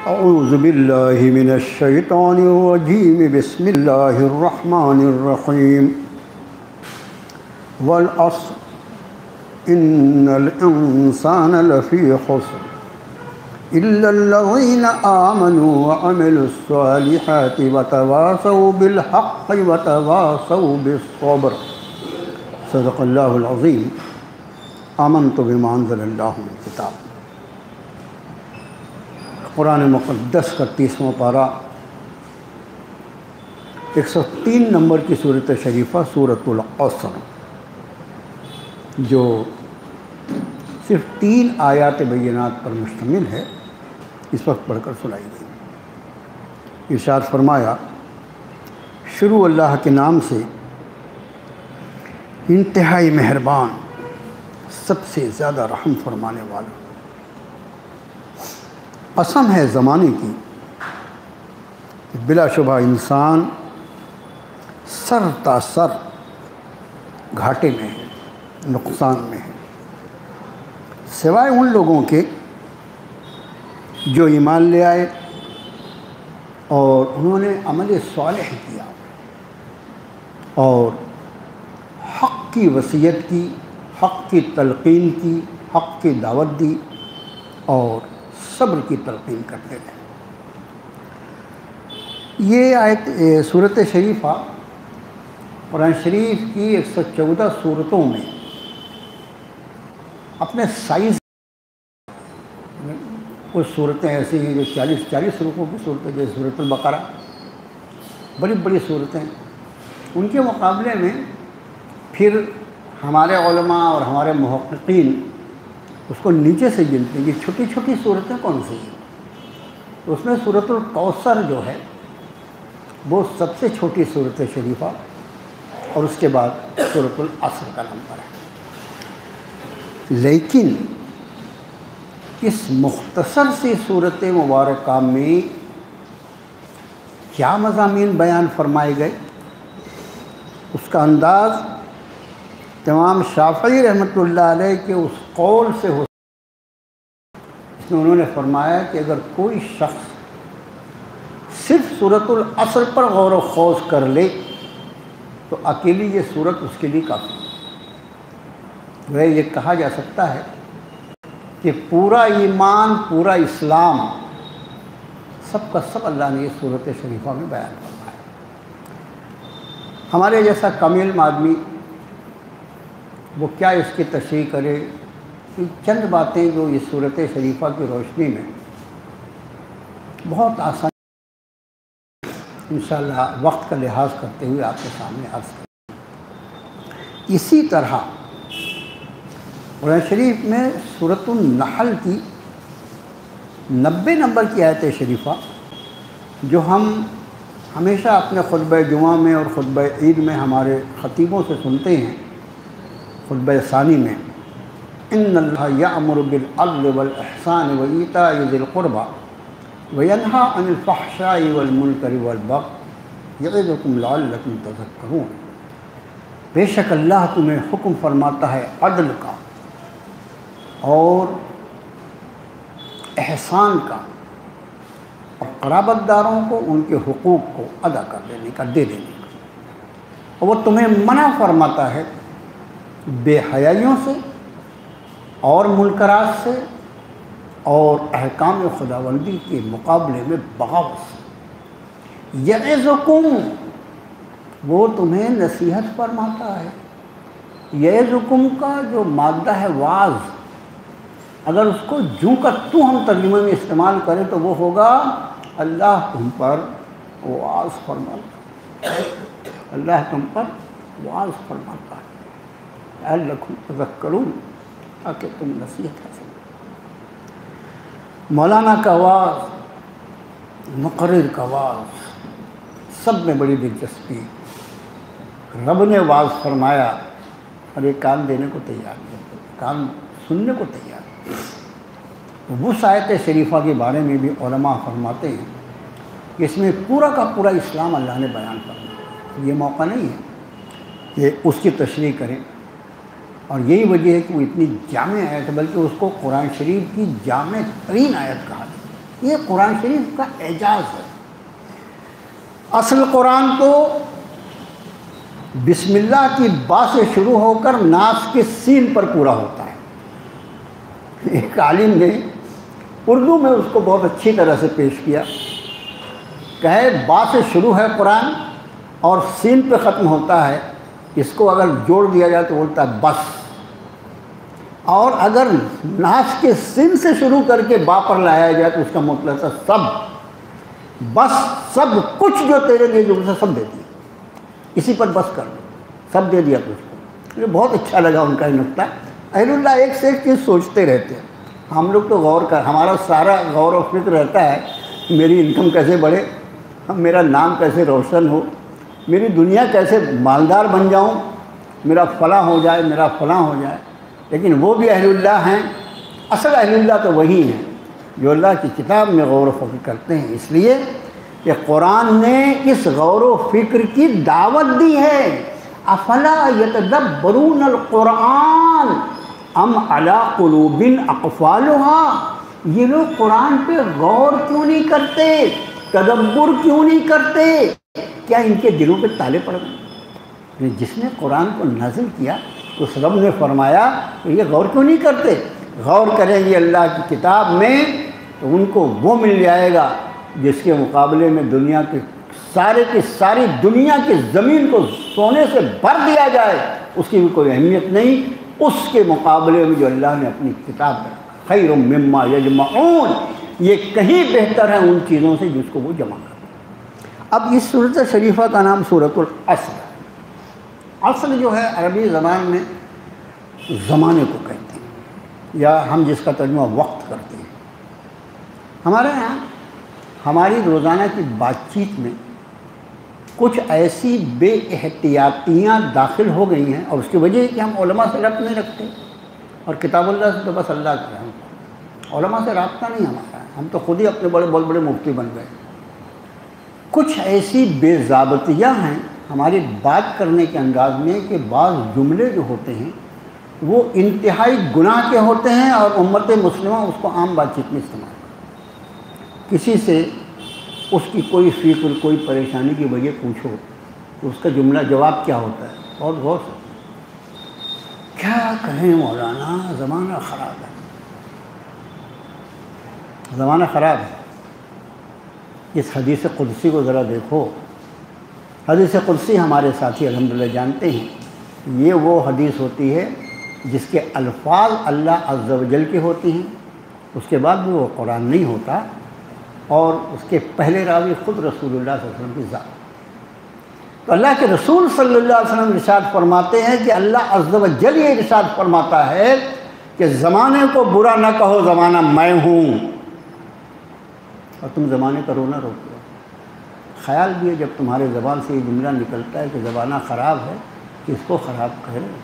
اعوذ باللہ من الشیطان الرجیم بسم اللہ الرحمن الرحیم والعصر ان الانسان لفی خسر الا الذین آمنوا وعملوا الصالحات وتواصوا بالحق وتواصوا بالصبر صدق اللہ العظیم آمنت بما انزل اللہ من کتاب۔ قرآن مقدس کا 30واں پارہ 103 نمبر کی صورت شریفہ سورۃ العصر، جو صرف 3 آیات بینات پر مشتمل ہے، اس وقت پڑھ کر سنائی گئی۔ ارشاد فرمایا، شروع اللہ کے نام سے انتہائی مہربان، سب سے زیادہ رحم فرمانے والا۔ قسم ہے زمانے کی کہ بلا شبہ انسان سر تا سر گھاٹے میں ہے، نقصان میں ہے، سوائے ان لوگوں کے جو ایمان لے آئے اور انہوں نے عمل صالح کیا اور حق کی وصیت کی، حق کی تلقین کی، حق کی دعوت دی اور صبر کی تلقین کرتے رہے۔ یہ آیت سورۃ شریفہ قرآن شریف کی 114 صورتوں میں اپنے سائز، کچھ صورتیں ایسی ہیں جو 40 رکوع کی صورتیں، جیسے سورۃ البقرہ، بڑی بڑی صورتیں، ان کے مقابلے میں پھر ہمارے علماء اور ہمارے محققین اس کو نیچے سے گنتے ہیں کہ چھوٹی چھوٹی صورتیں کون سی ہیں۔ اس میں سورۃ الکوثر جو ہے وہ سب سے چھوٹی صورت شریفہ، اور اس کے بعد سورۃ العصر کا نمبر ہے۔ لیکن اس مختصر سی صورت مبارکہ میں کیا مضامین بیان فرمائے گئے، اس کا انداز امام شافعی رحمۃ اللہ علیہ کے اس قول سے ہو۔ اس میں انہوں نے فرمایا کہ اگر کوئی شخص صرف سورۃ العصر پر غور و خوض کر لے تو اکیلی یہ صورت اس کے لیے کافی ہے۔ وہ یہ کہا جا سکتا ہے کہ پورا ایمان، پورا اسلام، سب کا سب اللہ نے یہ صورت شریفہ میں بیان فرمایا۔ ہمارے جیسا کم علم آدمی وہ کیا اس کی تشریح کرے؟ چند باتیں جو اس صورت شریفہ کی روشنی میں بہت آسان انشاءاللہ وقت کا لحاظ کرتے ہوئے آپ کے سامنے عرض کریں۔ اسی طرح قرآن شریف میں سورۃ النحل کی 90 نمبر کی آیت شریفہ، جو ہم ہمیشہ اپنے خطبہ جمعہ میں اور خطبہ عید میں ہمارے خطیبوں سے سنتے ہیں، خطبہ ثانی میں، ان اللہ یأمر بالعدل والاحسان وایتاء ذی القربى وینہی عن الفحشاء والمنکر والبغی یعظکم لعلکم تذکرون۔ بے شک اللہ تمہیں حکم فرماتا ہے عدل کا اور احسان کا، اور قرابت داروں کو ان کے حقوق کو ادا کر دینے کا، دے دینے کا، اور وہ تمہیں منع فرماتا ہے بے حیائیوں سے اور منکرات سے اور احکام خداوندی کے مقابلے میں بغاوت سے۔ یعظکم، وہ تمہیں نصیحت فرماتا ہے۔ یعظکم کا جو مادہ ہے واعظ، اگر اس کو جوں کا تو ہم ترجمے میں استعمال کریں تو وہ ہوگا اللہ تم پر واعظ فرماتا ہے، اللہ تم پر واعظ فرماتا ہے، لعلکم تذکرون، تاکہ تم نصیحت حاصل کرو۔ مولانا کا واعظ، مقرر کا واعظ، سب میں بڑی دلچسپی۔ رب نے واعظ فرمایا اور یہ کان دینے کو تیار نہیں، کان سننے کو تیار نہیں۔ اس آیت شریفہ کے بارے میں بھی علماء فرماتے ہیں کہ اس میں پورا کا پورا اسلام اللہ نے بیان فرمایا۔ یہ موقع نہیں ہے کہ اس کی تشریح کریں، اور یہی وجہ ہے کہ وہ اتنی جامع آیت ہے، بلکہ اس کو قرآن شریف کی جامع ترین آیت کہا جاتا ہے۔ یہ قرآن شریف کا اعجاز ہے۔ اصل قرآن تو بسم اللہ کی با سے شروع ہو کر ناس کے سین پر پورا ہوتا ہے۔ ایک عالم نے اردو میں اس کو بہت اچھی طرح سے پیش کیا، کہے با سے شروع ہے قرآن اور سین پہ ختم ہوتا ہے، اس کو اگر جوڑ دیا جائے تو بولتا ہے بس، اور اگر ناس کے سین سے شروع کر کے با پر لایا جائے تو اس کا مطلب ہے سب، بس سب کچھ جو تیرے لیے جو سب دے دیا، اسی پر بس کر دو، سب دے دیا تجھ کو۔ یہ بہت اچھا لگا ان کا یہ نکتہ۔ اہل اللہ ایک سے ایک چیز سوچتے رہتے ہیں، ہم لوگ تو ہمارا سارا غور و فکر رہتا ہے میری انکم کیسے بڑھے، میرا نام کیسے روشن ہو، میری دنیا کیسے مالدار بن جاؤں، میرا فلاں ہو جائے، میرا فلاں ہو جائے۔ لیکن وہ بھی اہل اللہ ہیں، اصل اہل اللہ تو وہی ہیں جو اللہ کی کتاب میں غور و فکر کرتے ہیں۔ اس لیے کہ قرآن نے اس غور و فکر کی دعوت دی ہے۔ افلا یتدبرون القرآن ام علی قلوب اقفالها، یہ لوگ قرآن پہ غور کیوں نہیں کرتے، تدبر کیوں نہیں کرتے، کیا ان کے دلوں پہ تالے پڑ گئے؟ جس نے قرآن کو نازل کیا اس رب نے فرمایا کہ یہ غور کیوں نہیں کرتے، غور کریں گے اللہ کی کتاب میں تو ان کو وہ مل جائے گا جس کے مقابلے میں دنیا کے ساری دنیا کی زمین کو سونے سے بھر دیا جائے اس کی بھی کوئی اہمیت نہیں، اس کے مقابلے میں جو اللہ نے اپنی کتاب میں خیر مما یجمعون، یہ کہیں بہتر ہے ان چیزوں سے جس کو وہ جمع کرتے ہیں۔ اب اس سورۃ شریفہ کا نام سورۃ العصر ہے۔ عصر جو ہے عربی زبان میں زمانے کو کہتے ہیں، یا ہم جس کا ترجمہ وقت کرتے ہیں۔ ہمارے یہاں ہماری روزانہ کی بات چیت میں کچھ ایسی بے احتیاطیاں داخل ہو گئی ہیں، اور اس کی وجہ ہے کہ ہم علماء سے ربط نہیں رکھتے، اور کتاب اللہ سے تو بس اللہ کا ہے، علماء سے رابطہ نہیں ہمارا ہے، ہم تو خود ہی اپنے بہت بڑے مفتی بن گئے۔ کچھ ایسی بے ضابطیاں ہیں ہماری بات کرنے کے انداز میں کہ بعض جملے جو ہوتے ہیں وہ انتہائی گناہ کے ہوتے ہیں، اور امت مسلمہ اس کو عام بات چیت میں استعمال کرتے ہیں۔ کسی سے اس کی کوئی فکر، کوئی پریشانی کی وجہ پوچھو تو اس کا جملہ جواب کیا ہوتا ہے، بہت غور سے کیا کہیں مولانا، زمانہ خراب ہے، زمانہ خراب ہے۔ اس حدیث قدسی کو ذرا دیکھو، حدیث قدسی ہمارے ساتھی الحمدللہ جانتے ہیں، یہ وہ حدیث ہوتی ہے جس کے الفاظ اللہ عز و جل کے ہوتے ہیں، اس کے بعد بھی وہ قرآن نہیں ہوتا، اور اس کے پہلے راوی خود رسول اللہ صلی اللہ علیہ وسلم کی ذات۔ تو اللہ کے رسول صلی اللہ علیہ وسلم ارشاد فرماتے ہیں کہ اللہ عز و جل یہ ارشاد فرماتا ہے کہ زمانے کو برا نہ کہو، زمانہ میں ہوں، اور تم زمانے کا رونا روکو۔ خیال بھی ہے جب تمہارے زبان سے یہ جملہ نکلتا ہے کہ زمانہ خراب ہے، کہ اس کو خراب کہہ رہے ہو۔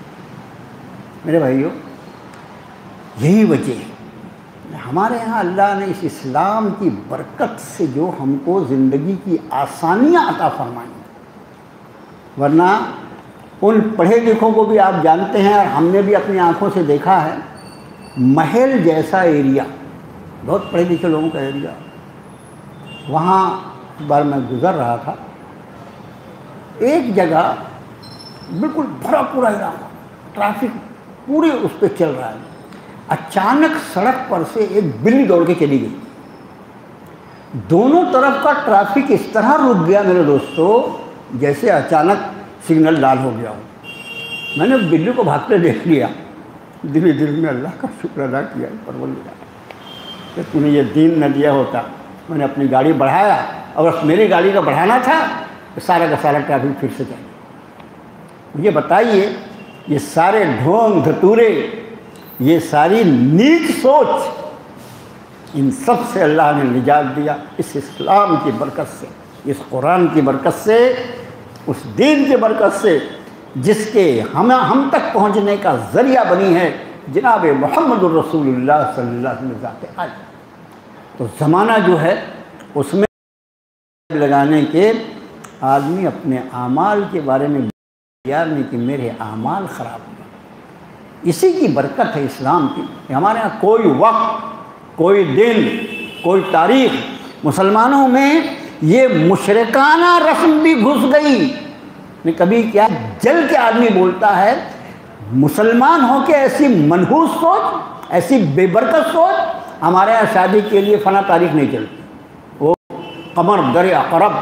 میرے بھائیو، یہی وجہ ہے ہمارے یہاں اللہ نے اس اسلام کی برکت سے جو ہم کو زندگی کی آسانیاں عطا فرمائیں، ورنہ ان پڑھے لکھوں کو بھی آپ جانتے ہیں اور ہم نے بھی اپنی آنکھوں سے دیکھا ہے، محل جیسا ایریا، بہت پڑھے لکھے لوگوں کا ایریا، وہاں ایک بار میں گزر رہا تھا، ایک جگہ بالکل بھرا پورا علاقہ، ٹریفک پورے اس پہ چل رہا ہے، اچانک سڑک پر سے ایک بلی دوڑ کے چلی گئی، دونوں طرف کا ٹریفک اس طرح رک گیا میرے دوستو جیسے اچانک سگنل لال ہو گیا ہو۔ میں نے بلی کو بھاگتے دیکھ لیا، دل میں اللہ کا شکر ادا کیا پروردگار کہ تو نے یہ دین نہ دیا ہوتا، میں نے اپنی گاڑی بڑھایا، اور میری گاڑی کا بڑھانا تھا تو سارا کا سارا ٹریفک پھر سے جائے۔ مجھے بتائیے، یہ سارے ڈھونگ دھتورے، یہ ساری نیک سوچ، ان سب سے اللہ نے نجات دیا اس اسلام کی برکت سے، اس قرآن کی برکت سے، اس دین کی برکت سے، جس کے ہم تک پہنچنے کا ذریعہ بنی ہے جناب محمد الرسول اللہ صلی اللہ علیہ وسلم ذات عالی۔ تو زمانہ جو ہے اس میں لگانے کے آدمی اپنے اعمال کے بارے میں تیار نہیں کہ میرے اعمال خراب ہو، اسی کی برکت ہے اسلام کی۔ ہمارے ہاں کوئی وقت، کوئی دن، کوئی تاریخ مسلمانوں میں یہ مشرکانہ رسم بھی گھس گئی. کبھی کیا جل کے آدمی بولتا ہے مسلمان ہو کے ایسی منحوس سوچ، ایسی بے برکت سوچ، ہمارے یہاں شادی کے لیے فلاں تاریخ نہیں چلتی. وہ قمر در عقرب،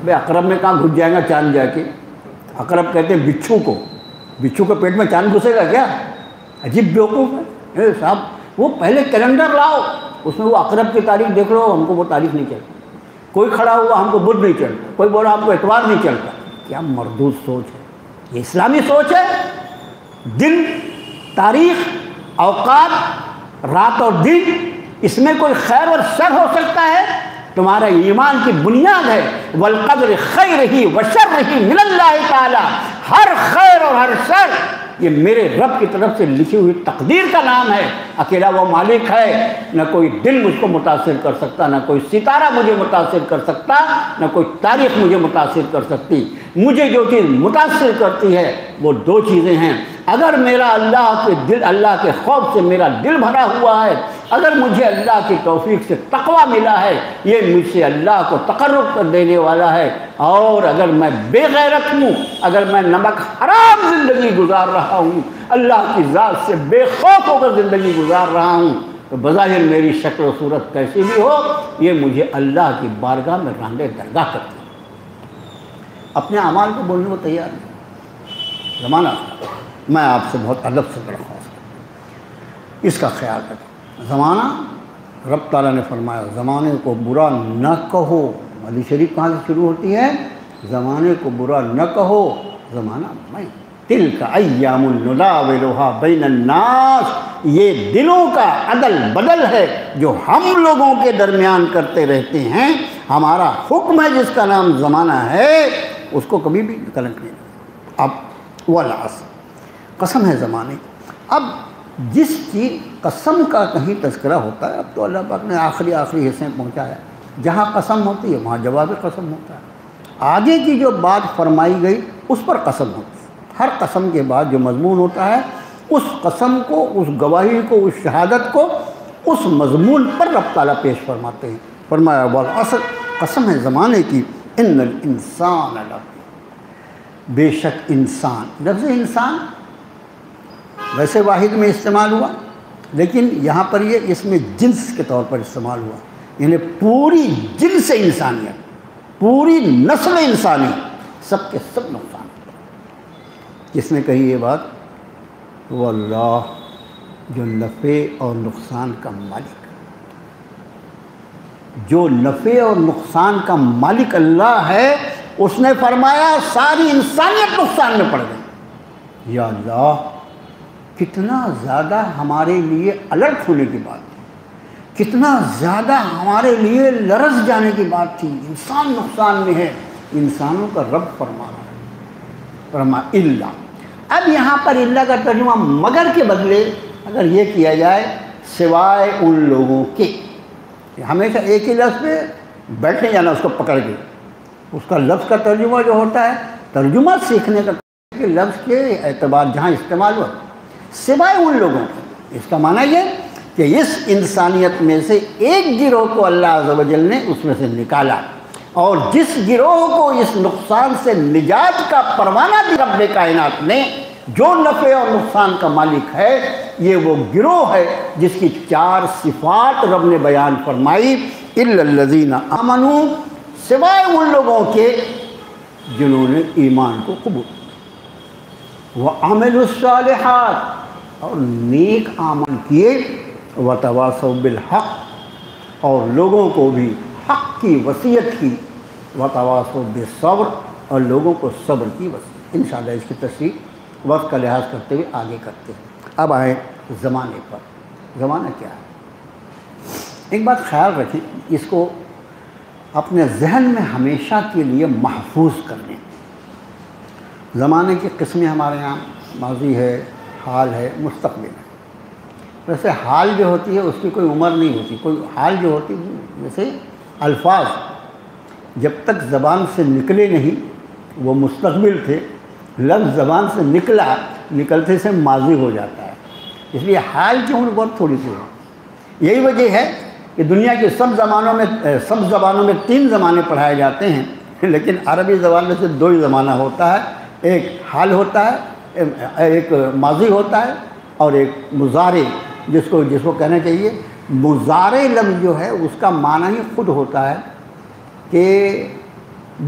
بے عقرب میں کہاں گھس جائے گا چاند جا کے؟ عقرب کہتے ہیں بچھو کو، بچھو کے پیٹ میں چاند گھسے گا کیا؟ عجیب بیوقوف ہے. اے صاحب وہ پہلے کیلنڈر لاؤ، اس میں وہ عقرب کی تاریخ دیکھ لو، ہم کو وہ تاریخ نہیں چلتی. کوئی کھڑا ہوا ہم کو بدھ نہیں چلتا، کوئی بولا ہم کو اتوار نہیں چلتا. کیا مردود سوچ ہے یہ؟ اسلامی سوچ ہے؟ دن، تاریخ، اوقات، رات اور دن، اس میں کوئی خیر اور شر ہو سکتا ہے؟ تمہارا ایمان کی بنیاد ہے والقدر خیرہ وشرہ من اللہ تعالی. ہر خیر اور ہر شر یہ میرے رب کی طرف سے لکھی ہوئی تقدیر کا نام ہے. اکیلا وہ مالک ہے، نہ کوئی دن مجھ کو متاثر کر سکتا، نہ کوئی ستارہ مجھے متاثر کر سکتا، نہ کوئی تاریخ مجھے متاثر کر سکتی. مجھے جو چیز متاثر کرتی ہے وہ دو چیزیں ہیں. اگر میرا اللہ کے خوف سے میرا دل بھرا ہوا ہے، اگر مجھے اللہ کی توفیق سے تقوی ملا ہے، یہ مجھ سے اللہ کو تقرب کر دینے والا ہے. اور اگر میں بے غیرت ہوں، اگر میں نمک حرام زندگی گزار رہا ہوں، اللہ کی ذات سے بے خوف ہو کر زندگی گزار رہا ہوں، تو بظاہر میری شکل و صورت کیسی بھی ہو، یہ مجھے اللہ کی بارگاہ میں راندے درگاہ کرتی ہے. اپنے اعمال کو بولنے کو تیار نہیں. زمانہ میں آپ سے بہت ادب سے درخواست کرتا ہوں، اس کا خیال رکھیں. زمانہ، رب تعالیٰ نے فرمایا زمانے کو برا نہ کہو. حدیث شریف کہاں سے شروع ہوتی ہے؟ زمانے کو برا نہ کہو، زمانہ میں. تلک ایام نداولها بین الناس، یہ دلوں کا عدل بدل ہے جو ہم لوگوں کے درمیان کرتے رہتے ہیں. ہمارا حکم ہے جس کا نام زمانہ ہے، اس کو کبھی بھی کلنک نہیں. اب والعصر، قسم ہے زمانے. اب جس چیز قسم کا کہیں تذکرہ ہوتا ہے، اب تو اللہ پاک نے آخری حصے میں پہنچایا. جہاں قسم ہوتی ہے وہاں جواب قسم ہوتا ہے. آگے کی جو بات فرمائی گئی اس پر قسم ہوتی ہے. ہر قسم کے بعد جو مضمون ہوتا ہے، اس قسم کو، اس گواہی کو، اس شہادت کو اس مضمون پر رب تعالیٰ پیش فرماتے ہیں. فرمایا والعصر، قسم ہے زمانے کی، ان الانسان لفی، بے شک انسان. لفظ انسان ویسے واحد میں استعمال ہوا، لیکن یہاں پر یہ اس میں جنس کے طور پر استعمال ہوا. یعنی پوری جنس انسانیت، پوری نسل انسانی، سب کے سب نقصان. کس نے کہی یہ بات؟ وہ اللہ جو نفع اور نقصان کا مالک، جو نفع اور نقصان کا مالک اللہ ہے. اس نے فرمایا ساری انسانیت نقصان میں پڑ گئی. یا اللہ، کتنا زیادہ ہمارے لیے الرٹ ہونے کی بات تھی، کتنا زیادہ ہمارے لیے لرز جانے کی بات تھی. انسان نقصان میں ہے. انسانوں کا رب فرما رہا ہے، فرما اللہ. اب یہاں پر اللہ کا ترجمہ مگر کے بدلے اگر یہ کیا جائے سوائے ان لوگوں کے، ہمیشہ ایک ہی لفظ پہ بیٹھنے جانا اس کو پکڑ کے. اس کا لفظ کا ترجمہ جو ہوتا ہے، ترجمہ سیکھنے کا کہ لفظ کے اعتبار جہاں استعمال ہوا سوائے ان لوگوں کے، اس کا معنی یہ کہ اس انسانیت میں سے ایک گروہ کو اللہ عز و جل نے اس میں سے نکالا، اور جس گروہ کو اس نقصان سے نجات کا پروانہ دی رب کائنات نے، جو نفع اور نقصان کا مالک ہے، یہ وہ گروہ ہے جس کی 4 صفات رب نے بیان فرمائی. الا الذین آمنوا، سوائے ان لوگوں کے جنہوں نے ایمان کو قبول، وعملوا الصالحات، اور نیک عمل کیے، وتواصوا بالحق، اور لوگوں کو بھی حق کی وصیت کی، وتواصوا بالصبر، اور لوگوں کو صبر کی وصیت. انشاءاللہ اس کی تفصیل وقت کا لحاظ کرتے ہوئے آگے کرتے ہیں. اب آئیں زمانے پر. زمانہ کیا ہے؟ ایک بات خیال رکھیں، اس کو اپنے ذہن میں ہمیشہ کے لیے محفوظ کر لیں. زمانے کی قسمیں ہمارے یہاں ماضی ہے، حال ہے، مستقبل ہے. ویسے حال جو ہوتی ہے اس کی کوئی عمر نہیں ہوتی. کوئی حال جو ہوتی ہے جیسے الفاظ جب تک زبان سے نکلے نہیں وہ مستقبل تھے، لفظ زبان سے نکلتے سے ماضی ہو جاتا ہے. اس لیے حال کی عمر بہت تھوڑی سی ہے. یہی وجہ ہے کہ دنیا کے سب زبانوں میں 3 زمانے پڑھائے جاتے ہیں، لیکن عربی زبان میں سے 2 ہی زمانہ ہوتا ہے، ایک حال ہوتا ہے، ایک ماضی ہوتا ہے، اور ایک مضارع، جس کو کہنا چاہیے مضارع لفظ جو ہے اس کا معنی ہی خود ہوتا ہے کہ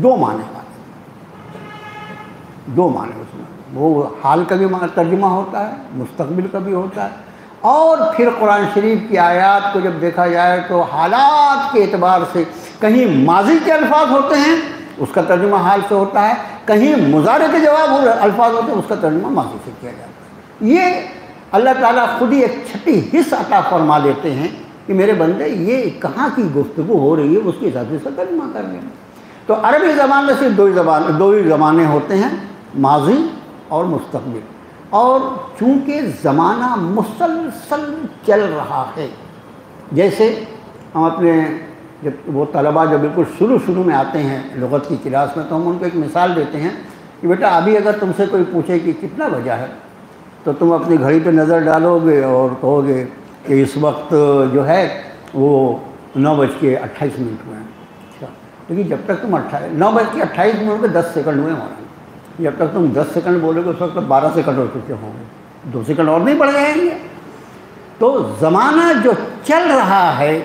2 معنی والے، 2 معنی اس میں، وہ حال کا بھی ترجمہ ہوتا ہے، مستقبل کا بھی ہوتا ہے، اور پھر قرآن شریف کی آیات کو جب دیکھا جائے تو حالات کے اعتبار سے کہیں ماضی کے الفاظ ہوتے ہیں، اس کا ترجمہ حال سے ہوتا ہے، کہیں مضارع کے جواب الفاظ ہوتے ہیں، اس کا ترجمہ ماضی سے کیا جاتا ہے۔ یہ اللہ تعالیٰ خود ہی ایک چھٹی حص عطا فرما دیتے ہیں کہ میرے بندے یہ کہاں کی گفتگو ہو رہی ہے، اس کے حساب سے اس کا ترجمہ کر لیں۔ تو عربی زبان میں صرف 2 ہی زمانے ہوتے ہیں، ماضی اور مستقبل، اور چونکہ زمانہ مسلسل چل رہا ہے، جیسے ہم اپنے جب وہ طلباء جو بالکل شروع میں آتے ہیں لغت کی کلاس میں، تو ہم ان کو ایک مثال دیتے ہیں کہ بیٹا ابھی اگر تم سے کوئی پوچھے کہ کتنا بجا ہے، تو تم اپنی گھڑی پہ نظر ڈالو گے اور کہو گے کہ اس وقت جو ہے وہ 9:28 ہوئے ہیں۔ اچھا، لیکن جب تک تم 9:28 پہ 10 سیکنڈ ہوئے ہوں گے، جب تک تم 10 سیکنڈ بولو گے اس وقت 12 سیکنڈ ہو چکے ہوں گے، 2 سیکنڈ اور نہیں بڑھ جائیں گے۔ تو زمانہ جو چل رہا ہے،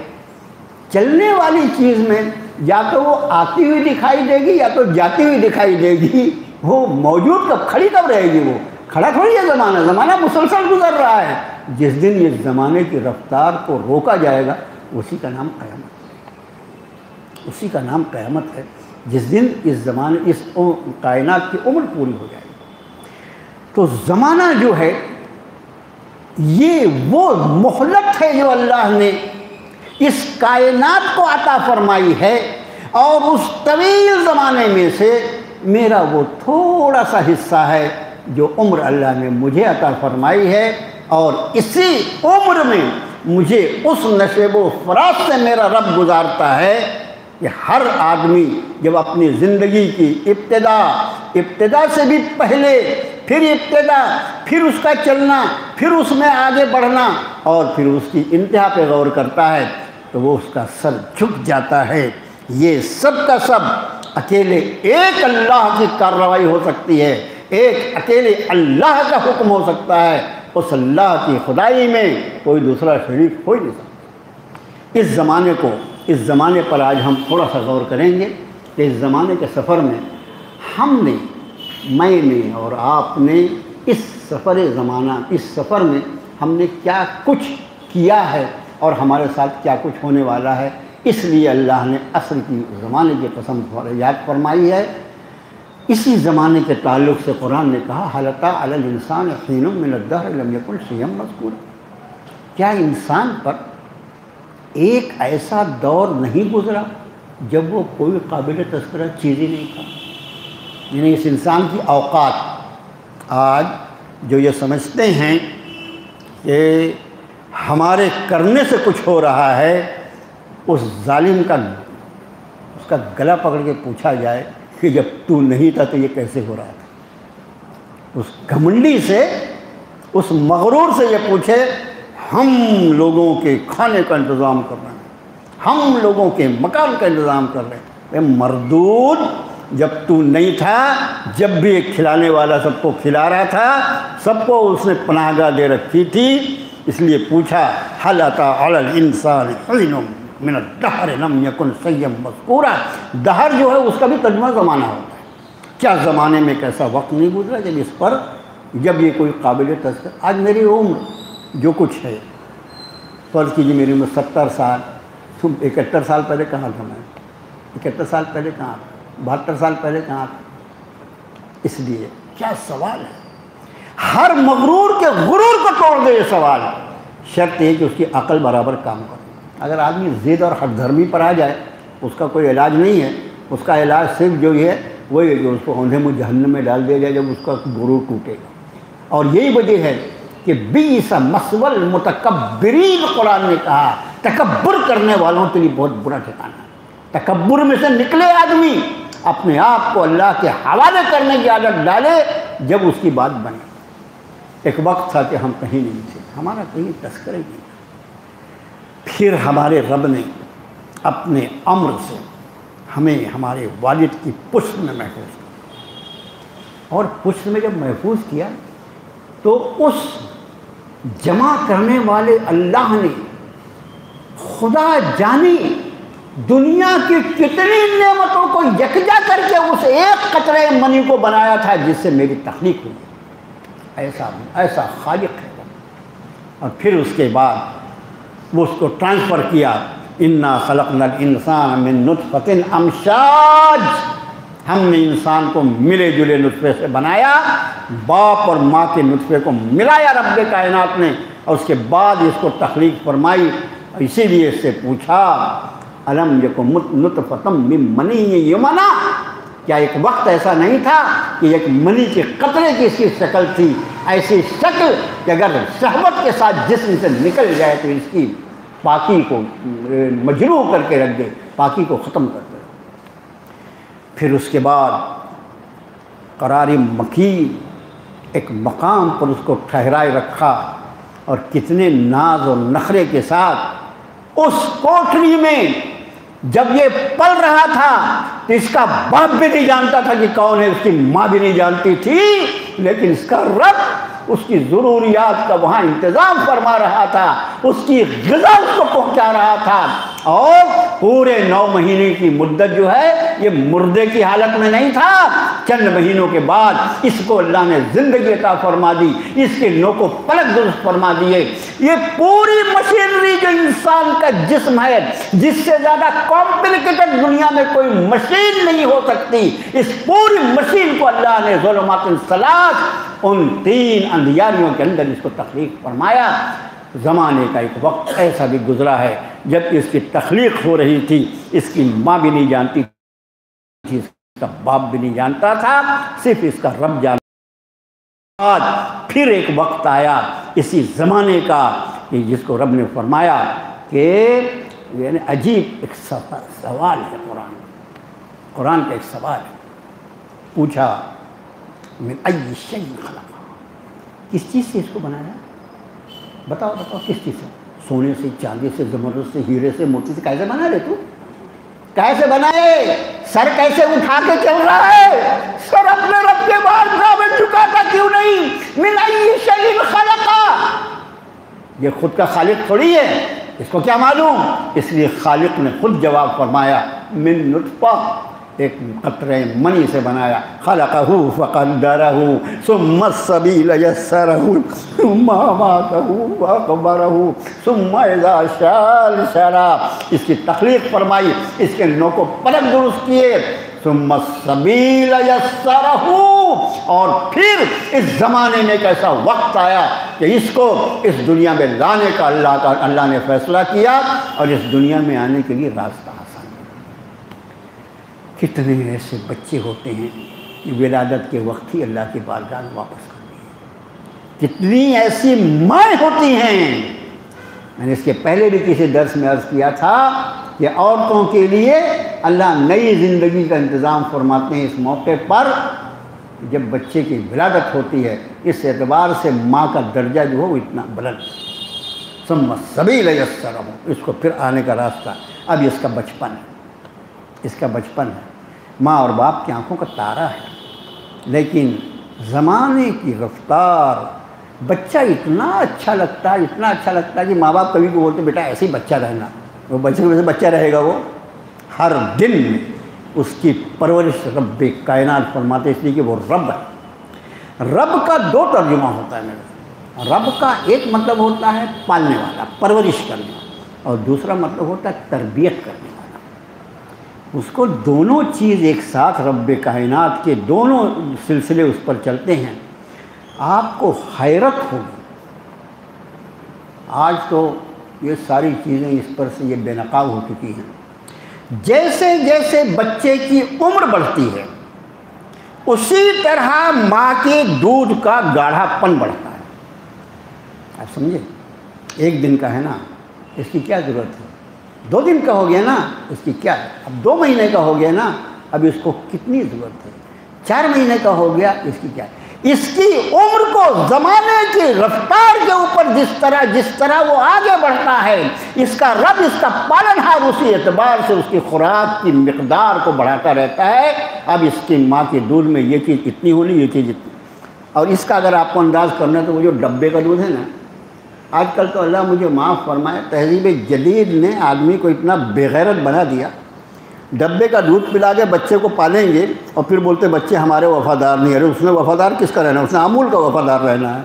چلنے والی چیز میں یا تو وہ آتی ہوئی دکھائی دے گی یا تو جاتی ہوئی دکھائی دے گی، وہ موجود کب، کھڑی کب رہے گی، وہ کھڑا تھوڑی ہے زمانہ مسلسل گزر رہا ہے۔ جس دن یہ زمانے کی رفتار کو روکا جائے گا اسی کا نام قیامت، اسی کا نام قیامت ہے، جس دن اس کائنات کی عمر پوری ہو جائے گی۔ تو زمانہ جو ہے یہ وہ مہلت ہے جو اللہ نے اس کائنات کو عطا فرمائی ہے، اور اس طویل زمانے میں سے میرا وہ تھوڑا سا حصہ ہے جو عمر اللہ نے مجھے عطا فرمائی ہے، اور اسی عمر میں مجھے اس نشیب و فراز سے میرا رب گزارتا ہے کہ ہر آدمی جب اپنی زندگی کی ابتدا سے بھی پہلے، پھر ابتدا، پھر اس کا چلنا، پھر اس میں آگے بڑھنا، اور پھر اس کی انتہا پہ غور کرتا ہے، تو وہ اس کا سر جھک جاتا ہے۔ یہ سب کا سب اکیلے ایک اللہ کی کارروائی ہو سکتی ہے، ایک اکیلے اللہ کا حکم ہو سکتا ہے، اس اللہ کی خدائی میں کوئی دوسرا شریک ہو ہی نہیں سکتا۔ اس زمانے پر آج ہم تھوڑا سا غور کریں گے کہ اس زمانے کے سفر میں میں نے اور آپ نے اس سفر میں ہم نے کیا کچھ کیا ہے اور ہمارے ساتھ کیا کچھ ہونے والا ہے۔ اس لیے اللہ نے عصر کی زمانے کی قسم یاد فرمائی ہے۔ اسی زمانے کے تعلق سے قرآن نے کہا هل أتى على الإنسان حين من الدهر لم يكن شيئا مذكورا، کیا انسان پر ایک ایسا دور نہیں گزرا جب وہ کوئی قابل تذکرہ چیز ہی نہیں تھا۔ یعنی اس انسان کی اوقات آج جو یہ سمجھتے ہیں کہ ہمارے کرنے سے کچھ ہو رہا ہے، اس ظالم اس کا گلا پکڑ کے پوچھا جائے کہ جب تو نہیں تھا تو یہ کیسے ہو رہا تھا۔ اس گھمنڈی سے، اس مغرور سے یہ پوچھے، ہم لوگوں کے کھانے کا انتظام کر رہے ہیں، ہم لوگوں کے مکان کا انتظام کر رہے ہیں۔ اے مردود، جب تو نہیں تھا، جب بھی ایک کھلانے والا سب کو کھلا رہا تھا، سب کو اس نے پناہ گاہ دے رکھی تھی، اس لیے پوچھا هل أتى على الإنسان حين من الدهر لم يكن شيئا مذكورا۔ دہر جو ہے اس کا بھی ترجمہ زمانہ ہوتا ہے۔ کیا زمانے میں کیسا وقت نہیں گزرا جب اس پر، جب یہ کوئی قابل تذکر۔ آج میری عمر جو کچھ ہے، فرض کیجیے میری عمر 70 سال، 71 سال پہلے کہاں تھا میں، 71 سال پہلے کہاں تھا، 72 سال پہلے کہاں تھا۔ اس لیے کیا سوال ہے، ہر مغرور کے غرور کو توڑ دے یہ سوال۔ شرط یہ کہ اس کی عقل برابر کام کرے۔ اگر آدمی ضد اور حد دھرمی پر آ جائے، اس کا کوئی علاج نہیں ہے، اس کا علاج صرف جو ہے وہی ہے کہ اس کو اوندھے منہ جہنم میں ڈال دیا جائے جب اس کا غرور ٹوٹے گا۔ اور یہی وجہ ہے کہ بئس مثوى المتکبرین، قرآن نے کہا تکبر کرنے والوں کے لیے بہت برا ٹھکانہ ہے۔ تکبر میں سے نکلے آدمی، اپنے آپ کو اللہ کے حوالے کرنے کی عادت ڈالے جب اس کی بات بنے۔ ایک وقت تھا کہ ہم کہیں نہیں تھے، ہمارا کہیں تذکرہ ہی نہیں تھا، پھر ہمارے رب نے اپنے امر سے ہمیں ہمارے والد کی پشت میں محفوظ کیا، اور پشت میں جب محفوظ کیا تو اس جمع کرنے والے اللہ نے خدا جانی دنیا کی کتنی نعمتوں کو یکجا کر کے اس ایک قطرے منی کو بنایا تھا جس سے میری تخلیق ہوئی۔ ایسا خالق ہے۔ اور پھر اس کے بعد وہ اس کو ٹرانسفر کیا، انا خلقنا الانسان من نطفۃ امشاج، ہم نے انسان کو ملے جلے نطفے سے بنایا، باپ اور ماں کے نطفے کو ملایا رب کائنات نے، اور اس کے بعد اس کو تخلیق فرمائی۔ اسی لیے اس سے پوچھا الم یکن نطفۃ من منی یمنا، کیا ایک وقت ایسا نہیں تھا کہ ایک منی کے قطرے کی اس کی شکل تھی، ایسی شکل کہ اگر شہوت کے ساتھ جسم سے نکل جائے تو اس کی پاکی کو مجروح کر کے رکھ دے، پاکی کو ختم کر دے۔ پھر اس کے بعد قرار مکین، ایک مقام پر اس کو ٹھہرائے رکھا، اور کتنے ناز اور نخرے کے ساتھ اس کوٹھری میں جب یہ پل رہا تھا تو اس کا باپ بھی نہیں جانتا تھا کہ کون ہے، اس کی ماں بھی نہیں جانتی تھی، لیکن اس کا رب اس کی ضروریات کا وہاں انتظام فرما رہا تھا، اس کی غذا اس کو پہنچا رہا تھا، اور پورے 9 مہینے کی مدت جو ہے یہ مردے کی حالت میں نہیں تھا۔ چند مہینوں کے بعد اس کو اللہ نے زندگی عطا فرما دی، اس کے نوک و پلک درست فرما دیے۔ یہ پوری مشینری جو انسان کا جسم ہے، جس سے زیادہ کمپلیکیٹڈ دنیا میں کوئی مشین نہیں ہو سکتی، اس پوری مشین کو اللہ نے ظلمات ثلاث، ان 3 اندھیاریوں کے اندر اس کو تخلیق فرمایا۔ زمانے کا ایک وقت ایسا بھی گزرا ہے جب اس کی تخلیق ہو رہی تھی، اس کی ماں بھی نہیں جانتی تھی، اس کا باپ بھی نہیں جانتا تھا، صرف اس کا رب جانتا۔ آج پھر ایک وقت آیا اسی زمانے کا کہ جس کو رب نے فرمایا کہ یعنی عجیب ایک سوال ہے، قرآن کا ایک سوال ہے، پوچھا من ای شیء خلق، کس چیز سے اس کو بنایا؟ بتاؤ کس چیز سے؟ سونے سے، چاندی سے، زمرد سے، ہیرے سے، موتی سے، کیسے بنا رہے تو؟ کیسے بنائے؟ سر کیسے اٹھا کے چل رہا ہے؟ سر اپنے رب کے بارگاہ میں جھکاتا کیوں نہیں؟ من ای شیء خلق، یہ خود کا خالق تھوڑی ہے، اس کو کیا معلوم؟ اس لیے خالق نے خود جواب فرمایا من نطفہ، ایک قطرے منی سے بنایا، خلقہ فقدرہ ثم السبیل یسرہ ثم اماتہ فاقبرہ ثم اذا شاء انشرہ، اس کی تخلیق فرمائی، اس کے نوک و پلک درست کیے، ثم السبیل یسرہ، اور پھر اس زمانے میں ایک ایسا وقت آیا کہ اس کو اس دنیا میں لانے کا اللہ نے فیصلہ کیا، اور اس دنیا میں آنے کے لیے راستہ آسان۔ کتنے ایسے بچے ہوتے ہیں کہ ولادت کے وقت ہی اللہ کی بارگاہ میں واپس کرتے ہیں، کتنی ایسی مائیں ہوتی ہیں۔ میں نے اس کے پہلے بھی کسی درس میں عرض کیا تھا کہ عورتوں کے لیے اللہ نئی زندگی کا انتظام فرماتے ہیں اس موقع پر جب بچے کی ولادت ہوتی ہے، اس اعتبار سے ماں کا درجہ جو ہو وہ اتنا بلند۔ ثم السبیل یسرہ، اس کو پھر آنے کا راستہ، اب اس کا بچپن ہے، اس کا بچپن ہے، ماں اور باپ کی آنکھوں کا تارا ہے، لیکن زمانے کی رفتار، بچہ اتنا اچھا لگتا ہے، اتنا اچھا لگتا ہے کہ ماں باپ کبھی کو بولتے بیٹا ایسے ہی بچہ رہنا، وہ بچے میں سے بچہ رہے گا، وہ ہر دن میں اس کی پرورش رب کائنات فرماتے، اس لیے کہ وہ رب ہے۔ رب کا 2 ترجمہ ہوتا ہے میرے، رب کا ایک مطلب ہوتا ہے پالنے والا، پرورش کرنے والا، اور دوسرا مطلب ہوتا ہے تربیت کرنے والا۔ اس کو دونوں چیز ایک ساتھ، رب کائنات کے دونوں سلسلے اس پر چلتے ہیں، آپ کو حیرت ہوگی۔ آج تو یہ ساری چیزیں اس پر سے یہ بے نقاب ہو چکی ہیں، جیسے جیسے بچے کی عمر بڑھتی ہے اسی طرح ماں کے دودھ کا گاڑھا پن بڑھتا ہے۔ آپ سمجھے؟ 1 دن کا ہے نا، اس کی کیا ضرورت ہے؟ 2 دن کا ہو گیا نا، اس کی کیا ہے؟ اب 2 مہینے کا ہو گیا نا، اب اس کو کتنی ضرورت ہے؟ 4 مہینے کا ہو گیا، اس کی کیا ہے؟ اس کی عمر کو زمانے کی رفتار کے اوپر جس طرح وہ آگے بڑھتا ہے، اس کا رب اس کا پالنہار اسی اعتبار سے اس کی خوراک کی مقدار کو بڑھاتا رہتا ہے۔ اب اس کی ماں کے دودھ میں یہ چیز اتنی ہونی، یہ چیز اتنی، اور اس کا اگر آپ کو انداز کرنا ہے تو وہ جو ڈبے کا دودھ ہے نا، آج کل تو اللہ مجھے معاف فرمائے، تہذیب جدید نے آدمی کو اتنا بے غیرت بنا دیا، ڈبے کا دودھ پلا کے بچے کو پالیں گے اور پھر بولتے بچے ہمارے وفادار نہیں، ارے اس نے وفادار کس کا رہنا ہے؟ اس نے امول کا وفادار رہنا ہے،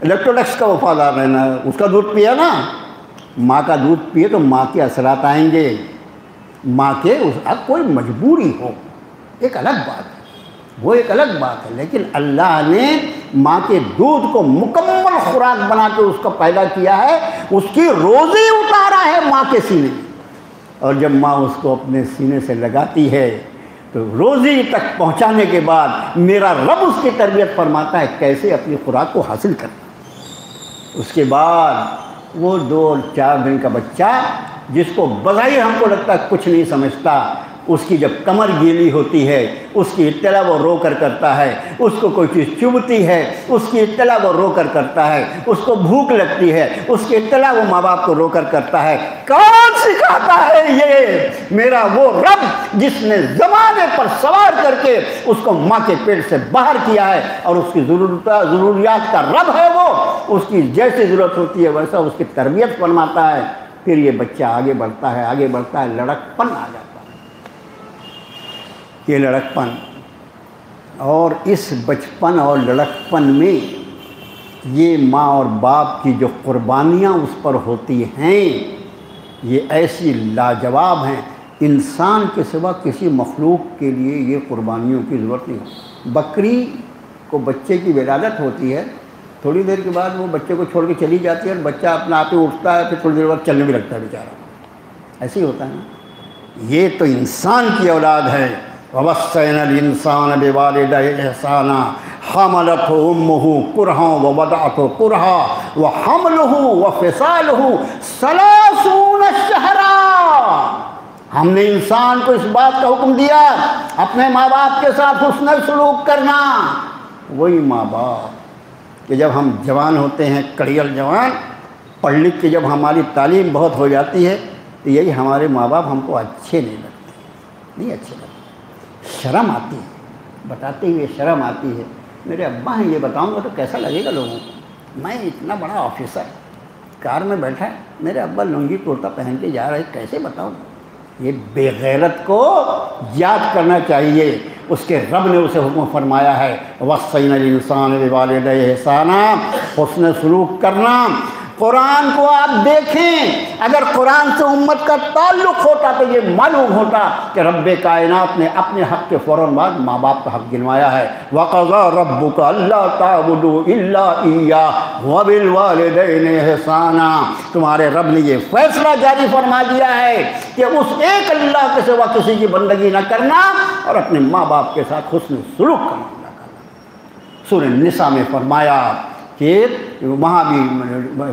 الیکٹرولکس کا وفادار رہنا ہے، اس کا دودھ پیا نا، ماں کا دودھ پیے تو ماں کے اثرات آئیں گے، ماں کے اب کوئی مجبوری ہو ایک الگ بات ہے، وہ ایک الگ بات ہے، لیکن اللہ نے ماں کے دودھ کو مکمل خوراک بنا کے اس کو پیدا کیا ہے، اس کی روزی اتارا ہے ماں کے سینے میں، اور جب ماں اس کو اپنے سینے سے لگاتی ہے تو روزی تک پہنچانے کے بعد میرا رب اس کی تربیت فرماتا ہے کیسے اپنی خوراک کو حاصل کرنا۔ اس کے بعد وہ 2 اور 4 دن کا بچہ جس کو بظاہر ہم کو لگتا ہے کچھ نہیں سمجھتا، اس کی جب کمر گیلی ہوتی ہے اس کی اطلاع وہ رو کر کرتا ہے، اس کو کوئی چیز چبھتی ہے اس کی اطلاع وہ رو کر کرتا ہے، اس کو بھوک لگتی ہے اس کی اطلاع وہ ماں باپ کو رو کر کرتا ہے۔ کون سکھاتا ہے؟ یہ میرا وہ رب جس نے زمانے پر سوار کر کے اس کو ماں کے پیٹ سے باہر کیا ہے، اور اس کی ضروریات کا رب ہے، وہ اس کی جیسی ضرورت ہوتی ہے ویسا اس کی تربیت فرماتا ہے۔ پھر یہ بچہ آگے بڑھتا ہے، آگے بڑھتا ہے، لڑکپن آ جاتا ہے، یہ لڑکپن، اور اس بچپن اور لڑکپن میں یہ ماں اور باپ کی جو قربانیاں اس پر ہوتی ہیں یہ ایسی لاجواب ہیں، انسان کے سوا کسی مخلوق کے لیے یہ قربانیوں کی ضرورت نہیں ہوتی۔ بکری کو بچے کی ولادت ہوتی ہے، تھوڑی دیر کے بعد وہ بچے کو چھوڑ کے چلی جاتی ہے اور بچہ اپنا آپ ہی اٹھتا ہے، پھر تھوڑی دیر بعد چلنے بھی لگتا ہے بیچارہ، ایسے ہی ہوتا ہے نا۔ یہ تو انسان کی اولاد ہے۔ وَوَصَّيْنَا الْإِنسَانَ بِوَالِدَيْهِ إِحْسَانًا حَمَلَتْهُ أُمُّهُ كُرْهًا وَوَضَعَتْهُ كُرْهًا وَحَمْلُهُ وَفِصَالُهُ 30 شهرًا۔ ہم نے انسان کو اس بات کا حکم دیا اپنے ماں باپ کے ساتھ حسن سلوک کرنا۔ وہی ماں باپ کہ جب ہم جوان ہوتے ہیں، کڑیل جوان، پڑھ لکھ کے جب ہماری تعلیم بہت ہو جاتی ہے تو یہی ہمارے ماں باپ ہم کو اچھے نہیں لگتے، نہیں اچھے لگتے، شرم آتی ہے، بتاتے ہوئے شرم آتی ہے۔ میرے ابا ہیں، یہ بتاؤں گا تو کیسا لگے گا لوگوں کو، میں اتنا بڑا آفیسر کار میں بیٹھا ہے، میرے ابا لنگی کرتا پہن کے جا رہے، کیسے بتاؤں؟ یہ بے غیرت کو یاد کرنا چاہیے، اس کے رب نے اسے حکم فرمایا ہے وَوَصَّيْنَا الْإِنسَانَ بِوَالِدَيْهِ إِحْسَانًا، حسن سلوک کرنا۔ قرآن کو آپ دیکھیں، اگر قرآن سے امت کا تعلق ہوتا تو یہ معلوم ہوتا کہ رب کائنات نے اپنے حق کے فوراً بعد ماں باپ کا حق گنوایا ہے۔ وَقَضَىٰ رَبُّكَ أَلَّا تَعْبُدُوا إِلَّا إِيَّاهُ وَبِالْوَالِدَيْنِ إِحْسَانًا، تمہارے رب نے یہ فیصلہ جاری فرما دیا ہے کہ اس ایک اللہ کے سوا کسی کی بندگی نہ کرنا اور اپنے ماں باپ کے ساتھ حسن سلوک کا معاملہ کرنا۔ سورہ النساء میں فرمایا کہ وہاں بھی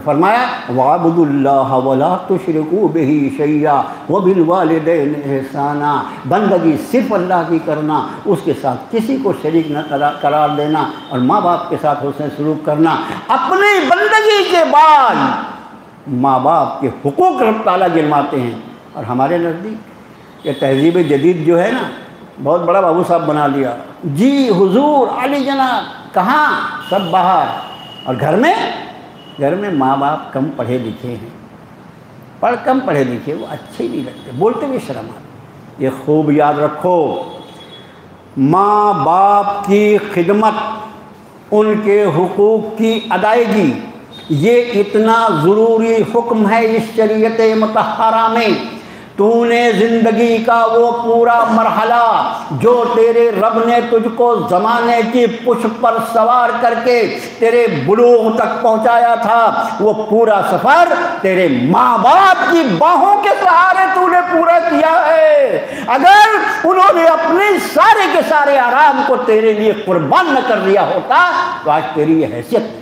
فرمایا وَاعْبُدُوا اللَّهَ وَلَا تُشْرِكُوا بِهِ شَيْئًا وَبِالْوَالِدَيْنِ إِحْسَانًا، بندگی صرف اللہ کی کرنا، اس کے ساتھ کسی کو شریک نہ قرار دینا، اور ماں باپ کے ساتھ حسن سلوک کرنا۔ اپنی بندگی کے بعد ماں باپ کے حقوق رب تعالیٰ گنواتے ہیں، اور ہمارے نزدیک یہ تہذیب جدید جو ہے نا، بہت بڑا بابو صاحب بنا لیا، جی حضور علی جناب، کہاں؟ سب باہر، اور گھر میں ماں باپ کم پڑھے لکھے ہیں، کم پڑھے لکھے، وہ اچھے نہیں لگتے، بولتے ہوئے شرم آتی۔ یہ خوب یاد رکھو، ماں باپ کی خدمت، ان کے حقوق کی ادائیگی، یہ اتنا ضروری حکم ہے اس شریعت مطہرہ میں۔ تو نے زندگی کا وہ پورا مرحلہ جو تیرے رب نے تجھ کو زمانے کی پشت پر سوار کر کے تیرے بلوغ تک پہنچایا تھا، وہ پورا سفر تیرے ماں باپ کی باہوں کے سہارے تو نے پورا کیا ہے۔ اگر انہوں نے اپنے سارے کے سارے آرام کو تیرے لیے قربان نہ کر دیا ہوتا تو آج تیری یہ حیثیت نہیں۔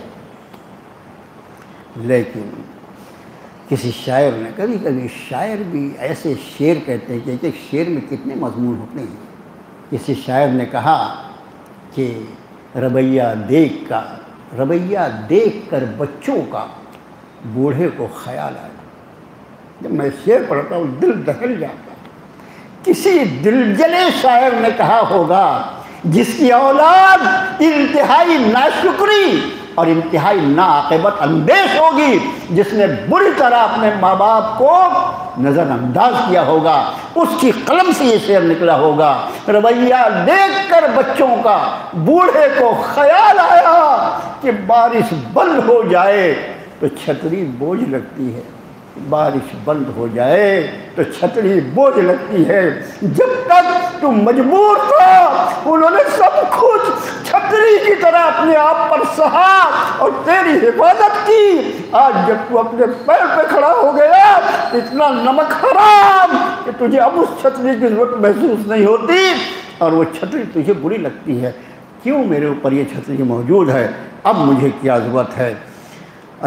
لیکن کسی شاعر نے، کبھی کبھی شاعر بھی ایسے شعر کہتے ہیں کہ شعر میں کتنے مضمون ہوتے ہیں۔ کسی شاعر نے کہا کہ رویہ دیکھ کر بچوں کا بوڑھے کو خیال آیا۔ جب میں شعر پڑھتا ہوں دل دہل جاتا ہے۔ کسی دل جلے شاعر نے کہا ہوگا جس کی اولاد انتہائی ناشکری اور انتہائی ناعاقبت اندیش ہوگی، جس نے بری طرح اپنے ماں باپ کو نظر انداز کیا ہوگا، اس کی قلم سے یہ شعر نکلا ہوگا۔ رویہ دیکھ کر بچوں کا بوڑھے کو خیال آیا کہ بارش بند ہو جائے تو چھتری بوجھ لگتی ہے، بارش بند ہو جائے تو چھتری بوجھ لگتی ہے۔ جب تک تو مجبور تھا انہوں نے سب کچھ چھتری کی طرح اپنے آپ پر سہا اور تیری حفاظت کی۔ آج جب تو اپنے پیر پہ کھڑا ہو گیا، اتنا نمک حرام کہ تجھے اب اس چھتری کی ضرورت محسوس نہیں ہوتی اور وہ چھتری تجھے بری لگتی ہے۔ کیوں میرے اوپر یہ چھتری موجود ہے، اب مجھے کیا ضرورت ہے؟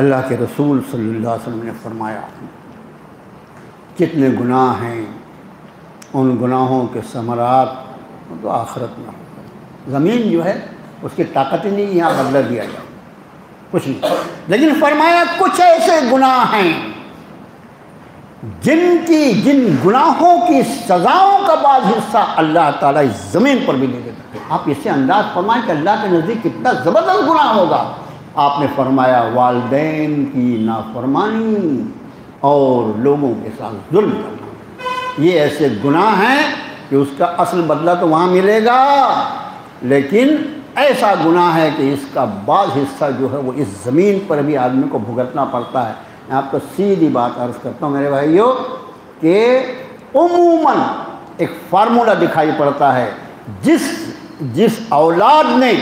اللہ کے رسول صلی اللہ علیہ وسلم نے فرمایا کتنے گناہ ہیں، ان گناہوں کے ثمرات تو آخرت میں ہوگا۔ زمین جو ہے اس کی طاقت ہی نہیں یہاں بدلہ دیا جائے کچھ نہیں، لیکن فرمایا کچھ ایسے گناہ ہیں جن گناہوں کی سزاؤں کا بعض حصہ اللہ تعالیٰ اس زمین پر بھی لے دیتا ہے۔ آپ اس سے انداز فرمائیں کہ اللہ کے نزدیک کتنا زبردست گناہ ہوگا۔ آپ نے فرمایا والدین کی نافرمانی اور لوگوں کے ساتھ ظلم کرنا، یہ ایسے گناہ ہیں کہ اس کا اصل بدلہ تو وہاں ملے گا، لیکن ایسا گناہ ہے کہ اس کا بعض حصہ جو ہے وہ اس زمین پر بھی آدمی کو بھگتنا پڑتا ہے۔ میں آپ کو سیدھی بات عرض کرتا ہوں میرے بھائیوں کہ عموماً ایک فارمولہ دکھائی پڑتا ہے، جس اولاد نے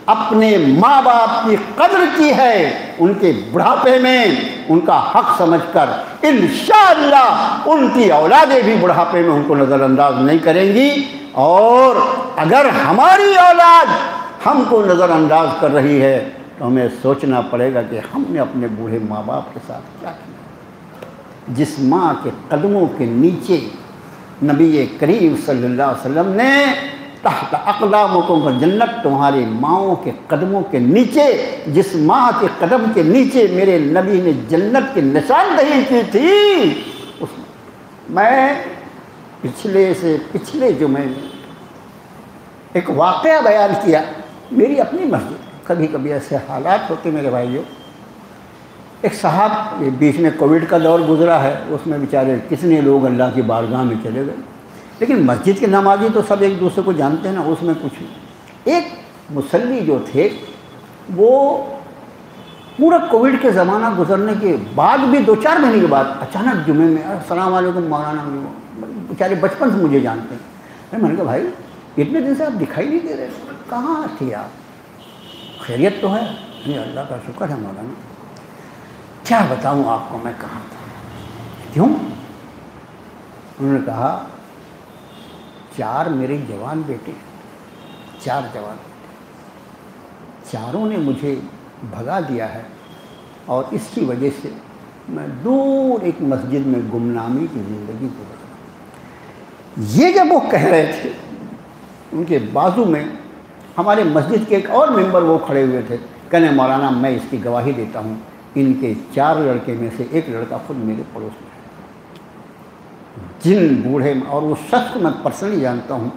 اپنے ماں باپ کی قدر کی ہے ان کے بڑھاپے میں ان کا حق سمجھ کر انشاءاللہ ان کی اولادیں بھی بڑھاپے میں ان کو نظر انداز نہیں کریں گی۔ اور اگر ہماری اولاد ہم کو نظر انداز کر رہی ہے تو ہمیں سوچنا پڑے گا کہ ہم نے اپنے بوڑھے ماں باپ کے ساتھ کیا کیا۔ جس ماں کے قدموں کے نیچے نبی کریم صلی اللہ علیہ وسلم نے تحت اقدامکم کا جنت، تمہاری ماؤں کے قدموں کے نیچے، جس ماں کے قدم کے نیچے میرے نبی نے جنت کی نشاندہی کی تھی، میں پچھلے جمعے میں ایک واقعہ بیان کیا۔ میری اپنی مسجد، کبھی کبھی ایسے حالات ہوتے میرے بھائیوں۔ ایک صاحب بیچ میں کووڈ کا دور گزرا ہے، اس میں بیچارے کتنے لوگ اللہ کی بارگاہ میں چلے گئے، لیکن مسجد کے نمازی تو سب ایک دوسرے کو جانتے ہیں نا، اس میں کچھ نہیں۔ ایک مصلی جو تھے وہ پورا کووڈ کے زمانہ گزرنے کے بعد بھی 2-4 مہینے کے بعد اچانک جمعے میں السلام علیکم مولانا، بیچارے بچپن سے مجھے جانتے ہیں۔ میں نے کہا بھائی اتنے دن سے آپ دکھائی نہیں دے رہے، کہاں تھے آپ؟ خیریت تو ہے؟ نہیں اللہ کا شکر ہے مولانا۔ کیا بتاؤں آپ کو میں کہاں تھا، کیوں؟ انہوں نے کہا 4 میرے جوان بیٹے، 4 جوان بیٹے، چاروں نے مجھے بھگا دیا ہے اور اس کی وجہ سے میں دور ایک مسجد میں گمنامی کی زندگی گزر رہا ہوں۔ یہ جب وہ کہہ رہے تھے، ان کے بازو میں ہمارے مسجد کے ایک اور ممبر وہ کھڑے ہوئے تھے، کہنے مولانا میں اس کی گواہی دیتا ہوں، ان کے 4 لڑکے میں سے ایک لڑکا خود میرے پڑوس میں ہے۔ جن بوڑھے، اور اس شخص کو میں پرسنلی جانتا ہوں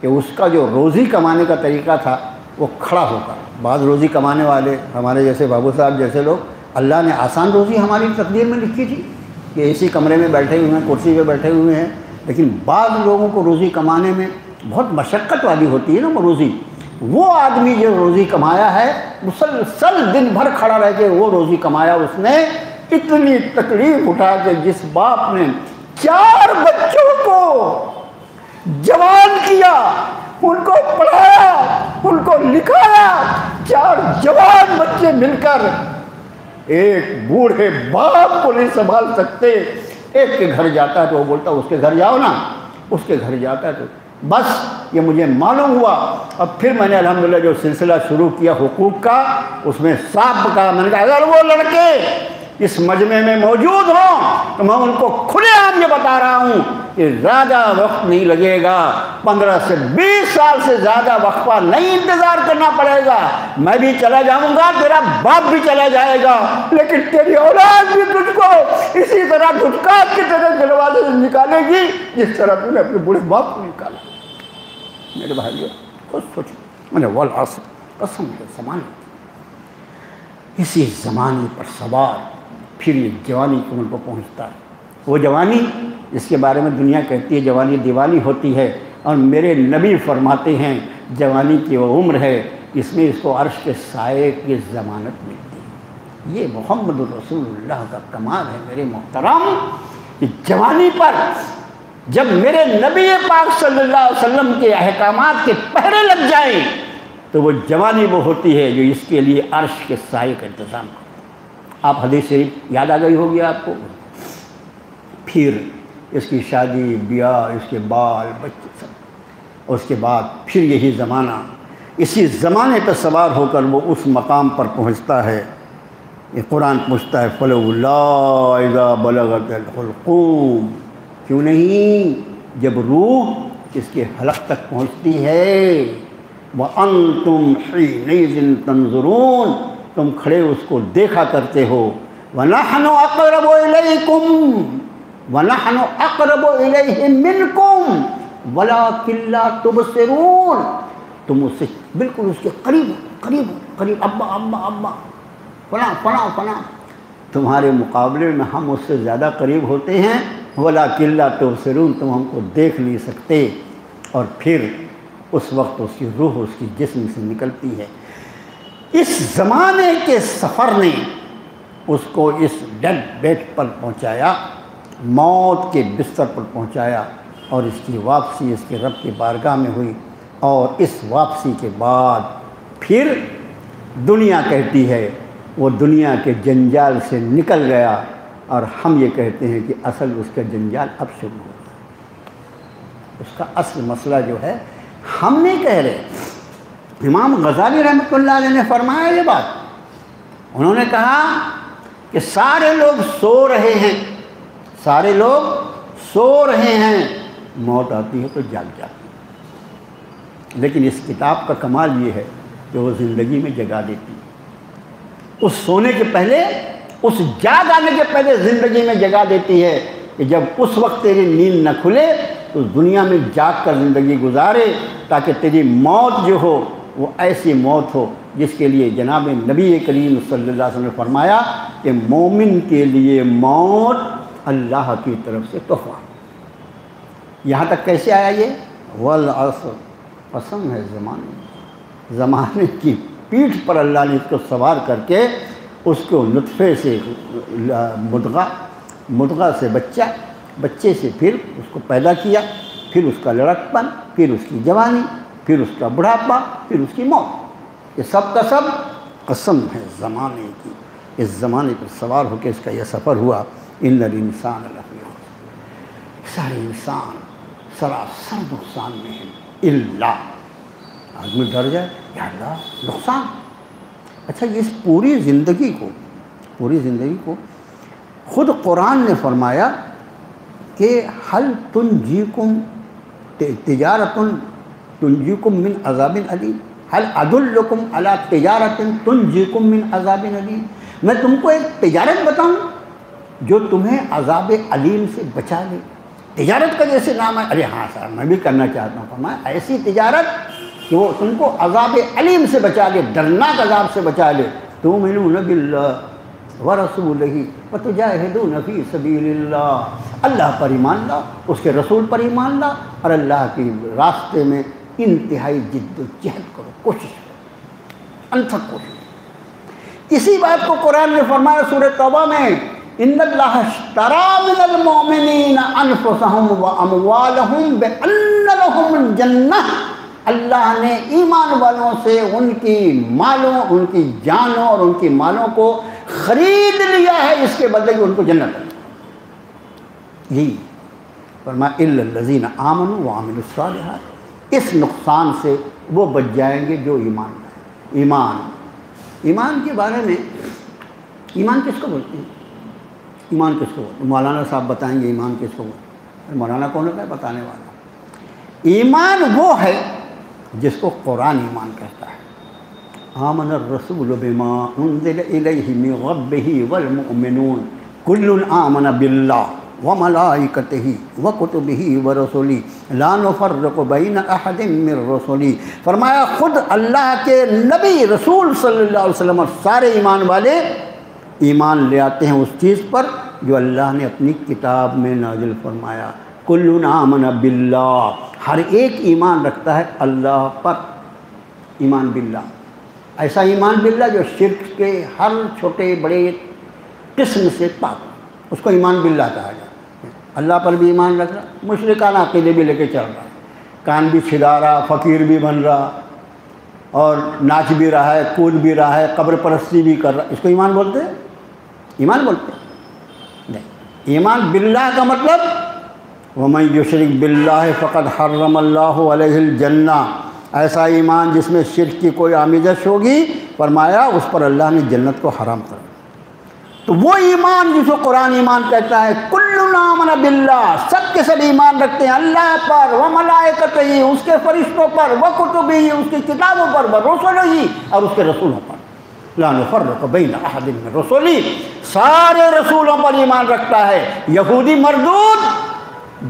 کہ اس کا جو روزی کمانے کا طریقہ تھا وہ کھڑا ہو کر، بعض روزی کمانے والے ہمارے جیسے بابو صاحب جیسے لوگ، اللہ نے آسان روزی ہماری تقدیر میں لکھی تھی کہ اسی کمرے میں بیٹھے ہوئے ہیں، کرسی پہ بیٹھے ہوئے ہیں، لیکن بعض لوگوں کو روزی کمانے میں بہت مشقت والی ہوتی ہے نا وہ روزی۔ وہ آدمی جو روزی کمایا ہے مسلسل دن بھر کھڑا رہ کے وہ روزی کمایا، اس نے اتنی تکلیف اٹھا کے جس باپ نے 4 بچوں کو جوان کیا، ان کو پڑھایا، ان کو لکھایا، 4 جوان بچے مل کر ایک بوڑھے باپ کو نہیں سنبھال سکتے۔ ایک کے گھر جاتا ہے تو وہ بولتا اس کے گھر جاؤ نا، اس کے گھر جاتا ہے تو بس یہ مجھے معلوم ہوا۔ اب پھر میں نے الحمدللہ جو سلسلہ شروع کیا حقوق کا، اس میں صاف کہا، میں نے کہا اگر وہ لڑکے اس مجمع میں موجود ہوں تو میں ان کو کھلے عام یہ بتا رہا ہوں کہ زیادہ وقت نہیں لگے گا، 15 سے 20 سال سے زیادہ وقفہ نہیں انتظار کرنا پڑے گا، میں بھی چلا جاؤں گا، تیرا باپ بھی چلا جائے گا، لیکن تیری اولاد بھی تجھ کو اسی طرح دھتکار کی طرح دروازے سے نکالے گی جس طرح تم نے اپنے بوڑھے باپ کو نکالا۔ میرے بھائیو خود سوچو، میں نے والعصر، قسم ہے زمانے، اسی زمانے پر سوار پھر یہ جوانی کی عمر کو پہنچتا ہے۔ وہ جوانی جس کے بارے میں دنیا کہتی ہے جوانی دیوانی ہوتی ہے، اور میرے نبی فرماتے ہیں جوانی کی وہ عمر ہے اس میں اس کو عرش کے سائے کی ضمانت ملتی ہے۔ یہ محمد رسول اللہ کا کمال ہے میرے محترم، کہ جوانی پر جب میرے نبی پاک صلی اللہ علیہ وسلم کے احکامات کے پہرے لگ جائیں تو وہ جوانی وہ ہوتی ہے جو اس کے لیے عرش کے سائے کا انتظام کرتی ہے۔ آپ حدیث شریف یاد آ گئی ہوگی آپ کو، پھر اس کی شادی بیاہ، اس کے بال بچے سب، اس کے بعد پھر یہی زمانہ، اسی زمانے پر سوار ہو کر وہ اس مقام پر پہنچتا ہے۔ یہ قرآن پوچھتا ہے فَلَوْلَا إِذَا بَلَغَتِ الْحُلْقُومَ، کیوں نہیں جب روح اس کے حلق تک پہنچتی ہے، وَأَنْتُمْ حِينَئِذٍ تَنْظُرُونَ، تم کھڑے اس کو دیکھا کرتے ہو، وَنَحْنُ أَقْرَبُ إِلَيْكُمْ وَنَحْنُ أَقْرَبُ إِلَيْهِ مِنْكُمْ وَلَكِنْ لَا تُبْصِرُونَ، تم اس سے بالکل اس کے قریب قریب قریب، ابا ابا ابا فلاں فلاں فلاں، تمہارے مقابلے میں ہم اس سے زیادہ قریب ہوتے ہیں، وَلَكِنْ لَا تُبْصِرُونَ، تم ہم کو دیکھ نہیں سکتے۔ اور پھر اس وقت اس کی روح اس کی جسم سے نکلتی ہے۔ اس زمانے کے سفر نے اس کو اس ڈیڈ بیڈ پر پہنچایا، موت کے بستر پر پہنچایا، اور اس کی واپسی اس کے رب کی بارگاہ میں ہوئی، اور اس واپسی کے بعد پھر دنیا کہتی ہے وہ دنیا کے جنجال سے نکل گیا، اور ہم یہ کہتے ہیں کہ اصل اس کا جنجال اب شروع ہو گیا۔ اس کا اصل مسئلہ جو ہے ہم نہیں کہہ رہے، امام غزالی رحمۃ اللہ علیہ نے فرمایا یہ بات، انہوں نے کہا کہ سارے لوگ سو رہے ہیں، سارے لوگ سو رہے ہیں، موت آتی ہے تو جاگ جاتی ہے، لیکن اس کتاب کا کمال یہ ہے کہ وہ زندگی میں جگا دیتی ہے، اس سونے کے پہلے، اس جاگ آنے کے پہلے زندگی میں جگا دیتی ہے، کہ جب اس وقت تیری نیند نہ کھلے تو دنیا میں جاگ کر زندگی گزارے، تاکہ تیری موت جو ہو وہ ایسی موت ہو جس کے لیے جناب نبی کریم صلی اللہ علیہ وسلم نے فرمایا کہ مومن کے لیے موت اللہ کی طرف سے تحفہ۔ یہاں تک کیسے آیا یہ؟ والعصر، قسم ہے زمانے کی پیٹھ پر اللہ نے اس کو سوار کر کے اس کو نطفے سے مدغہ سے بچہ، بچے سے پھر اس کو پیدا کیا، پھر اس کا لڑکپن، پھر اس کی جوانی، پھر اس کا بڑھاپا، پھر اس کی موت، یہ سب کا سب قسم ہے زمانے کی۔ اس زمانے پر سوار ہو کے اس کا یہ سفر ہوا۔ ان الانسان لفی خسر، سارے انسان سراسر نقصان میں ہے، الا، آدمی ڈر جائے یا اللہ نقصان۔ اچھا، اس پوری زندگی کو خود قرآن نے فرمایا کہ حل تنجیکم تجارت تنجیکم من عذاب علیم، حل ادلکم علی تجارت تنجیکم من عذاب علیم، میں تم کو ایک تجارت بتاؤں جو تمہیں عذاب علیم سے بچا لے۔ تجارت کا جیسے نام ہے، ارے ہاں سر میں بھی کرنا چاہتا ہوں، فرمایا ایسی تجارت کہ وہ تم کو عذاب علیم سے بچا لے، درناک عذاب سے بچا لے۔ تؤمنون باللہ ورسولہ وتجاہدون فی سبیل اللہ، اللہ پر ایمان لا، اس کے رسول پر ایمان لا، اور اللہ کے راستے میں انتہائی جد و جہد کرو، کوشش کرو، انتھک کوشش۔ اسی بات کو قرآن نے فرمایا سورہ توبہ میں، ان اللہ اشتری من المؤمنین انفسهم واموالهم بان لهم الجنہ، اللہ نے ایمان والوں سے ان کی مالوں، ان کی جانوں اور ان کی مالوں کو خرید لیا ہے، اس کے بدلے ان کو جنت ہے۔ یہی فرمایا الا الذین آمنوا وعملوا الصالحات، اس نقصان سے وہ بچ جائیں گے جو ایمان لائے۔ ایمان کے بارے میں، ایمان کس کو بولتے ہیں؟ ایمان کس کو بولتے ہیں؟ مولانا صاحب بتائیں گے ایمان کس کو بولتے ہیں؟ مولانا کون ہوتا ہے بتانے والا؟ ایمان وہ ہے جس کو قرآن ایمان کہتا ہے۔ آمن الرسول بما انزل الیہ من ربہ والمؤمنون کل آمن باللہ وملائکتہ وکتبہ ورسلہ لا نفرق بین احد من رسلہ۔ فرمایا خود اللہ کے نبی رسول صلی اللہ علیہ وسلم اور سارے ایمان والے ایمان لے آتے ہیں اس چیز پر جو اللہ نے اپنی کتاب میں نازل فرمایا۔ کل آمن باللہ، ہر ایک ایمان رکھتا ہے اللہ پر، ایمان باللہ، ایسا ایمان باللہ جو شرک کے ہر چھوٹے بڑے قسم سے پاک، اس کو ایمان باللہ کہا جاتا ہے۔ اللہ پر بھی ایمان رکھ رہا، مشرکانہ عقیدے بھی لے کے چل رہا ہے، کان بھی چھدا رہا، فقیر بھی بن رہا، اور ناچ بھی رہا ہے، کود بھی رہا ہے، قبر پرستی بھی کر رہا، اس کو ایمان بولتے ہیں؟ ایمان بولتے ہیں؟ نہیں۔ ایمان باللہ کا مطلب وَمَن يُشْرِكْ بِاللَّهِ فَقَدْ حَرَّمَ اللَّهُ عَلَيْهِ الْجَنَّةَ، ایسا ایمان جس میں شرک کی کوئی آمیزش ہوگی، فرمایا اس پر اللہ نے جنت کو حرام کر دیا۔ تو وہ ایمان جس کو قرآن ایمان کہتا ہے، کل آمن باللہ، سب کے سب ایمان رکھتے ہیں اللہ پر، وملائکتہ، اس کے فرشتوں پر، وکتبہ، اس کی کتابوں پر، ورسلہ، اور اس کے رسولوں پر، لا نفرق بین احد من رسلہ، سارے رسولوں پر ایمان رکھتا ہے۔ یہودی مردود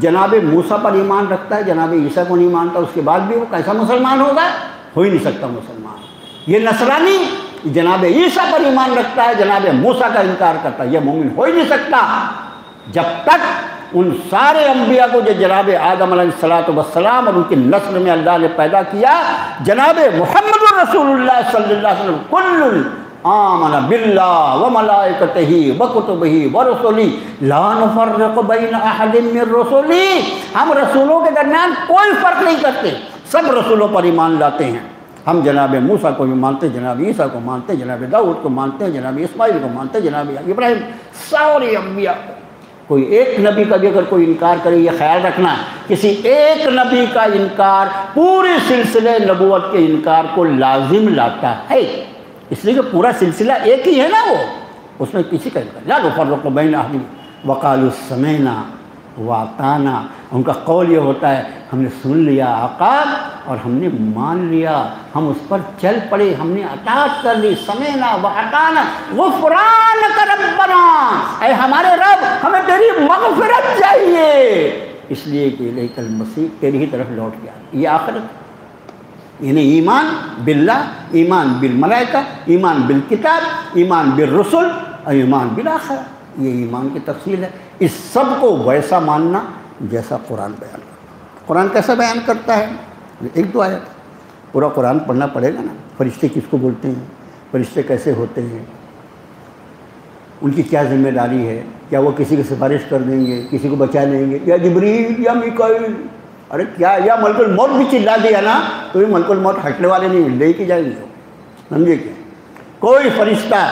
جناب موسیٰ پر ایمان رکھتا ہے، جناب عیسیٰ کو نہیں مانتا، اس کے بعد بھی وہ کیسا مسلمان ہوگا؟ ہو ہی نہیں سکتا مسلمان۔ یہ نصرانی جناب عیسیٰ پر ایمان رکھتا ہے، جناب موسیٰ کا انکار کرتا ہے، یہ مومن ہو ہی نہیں سکتا جب تک ان سارے انبیاء کو جو جناب آدم علیہ السلام اور ان کی نسل میں اللہ نے پیدا کیا، جناب محمد رسول اللہ صلی اللہ علیہ وسلم کل آمن باللہ وملائکتہ وکتبہ ورسلہ لا نفرق بین احد من رسلہ، ہم رسولوں کے درمیان کوئی فرق نہیں کرتے، سب رسولوں پر ایمان لاتے ہیں۔ ہم جناب موسیٰ کو بھی مانتے ہیں، جناب عیسیٰ کو مانتے ہیں، جناب داؤد کو مانتے ہیں، جناب اسماعیل کو مانتے ہیں، جناب ابراہیم، سارے انبیاء کو۔ کوئی ایک نبی کا بھی اگر کوئی انکار کرے، یہ خیال رکھنا کسی ایک نبی کا انکار پورے سلسلے نبوت کے انکار کو لازم لاتا ہے، اس لیے کہ پورا سلسلہ ایک ہی ہے نا، وہ اس میں کسی کا انکار لا نفرق بین احد، وقالوا سمعنا واطعنا، ان کا قول یہ ہوتا ہے ہم نے سن لیا آقا اور ہم نے مان لیا، ہم اس پر چل پڑے، ہم نے اطاعت کر لی، سمعنا واطعنا غفرانک ربنا، اے ہمارے رب ہمیں تیری مغفرت چاہیے، اس لیے کہ الیک المصیر، تیری ہی طرف لوٹ گیا۔ یہ آخرت، یعنی ایمان باللہ، ایمان بالملائکہ، ایمان بالکتاب، ایمان بالرسل، اور ایمان بالآخرہ، یہ ایمان کی تفصیل ہے۔ اس سب کو ویسا ماننا جیسا قرآن بیان کرتا ہے۔ قرآن کیسا بیان کرتا ہے؟ ایک دو آیت، پورا قرآن پڑھنا پڑے گا نا۔ فرشتے کس کو بولتے ہیں؟ فرشتے کیسے ہوتے ہیں؟ ان کی کیا ذمہ داری ہے؟ کیا وہ کسی کی سفارش کر دیں گے، کسی کو بچا لیں گے؟ یا جبریل یا میکائیل، ارے کیا، یا ملک الموت بھی چلا دیا نا تو بھی ملک الموت ہٹنے والے نہیں، لے کے جائیں گے، سمجھے کیا؟ کوئی فرشتہ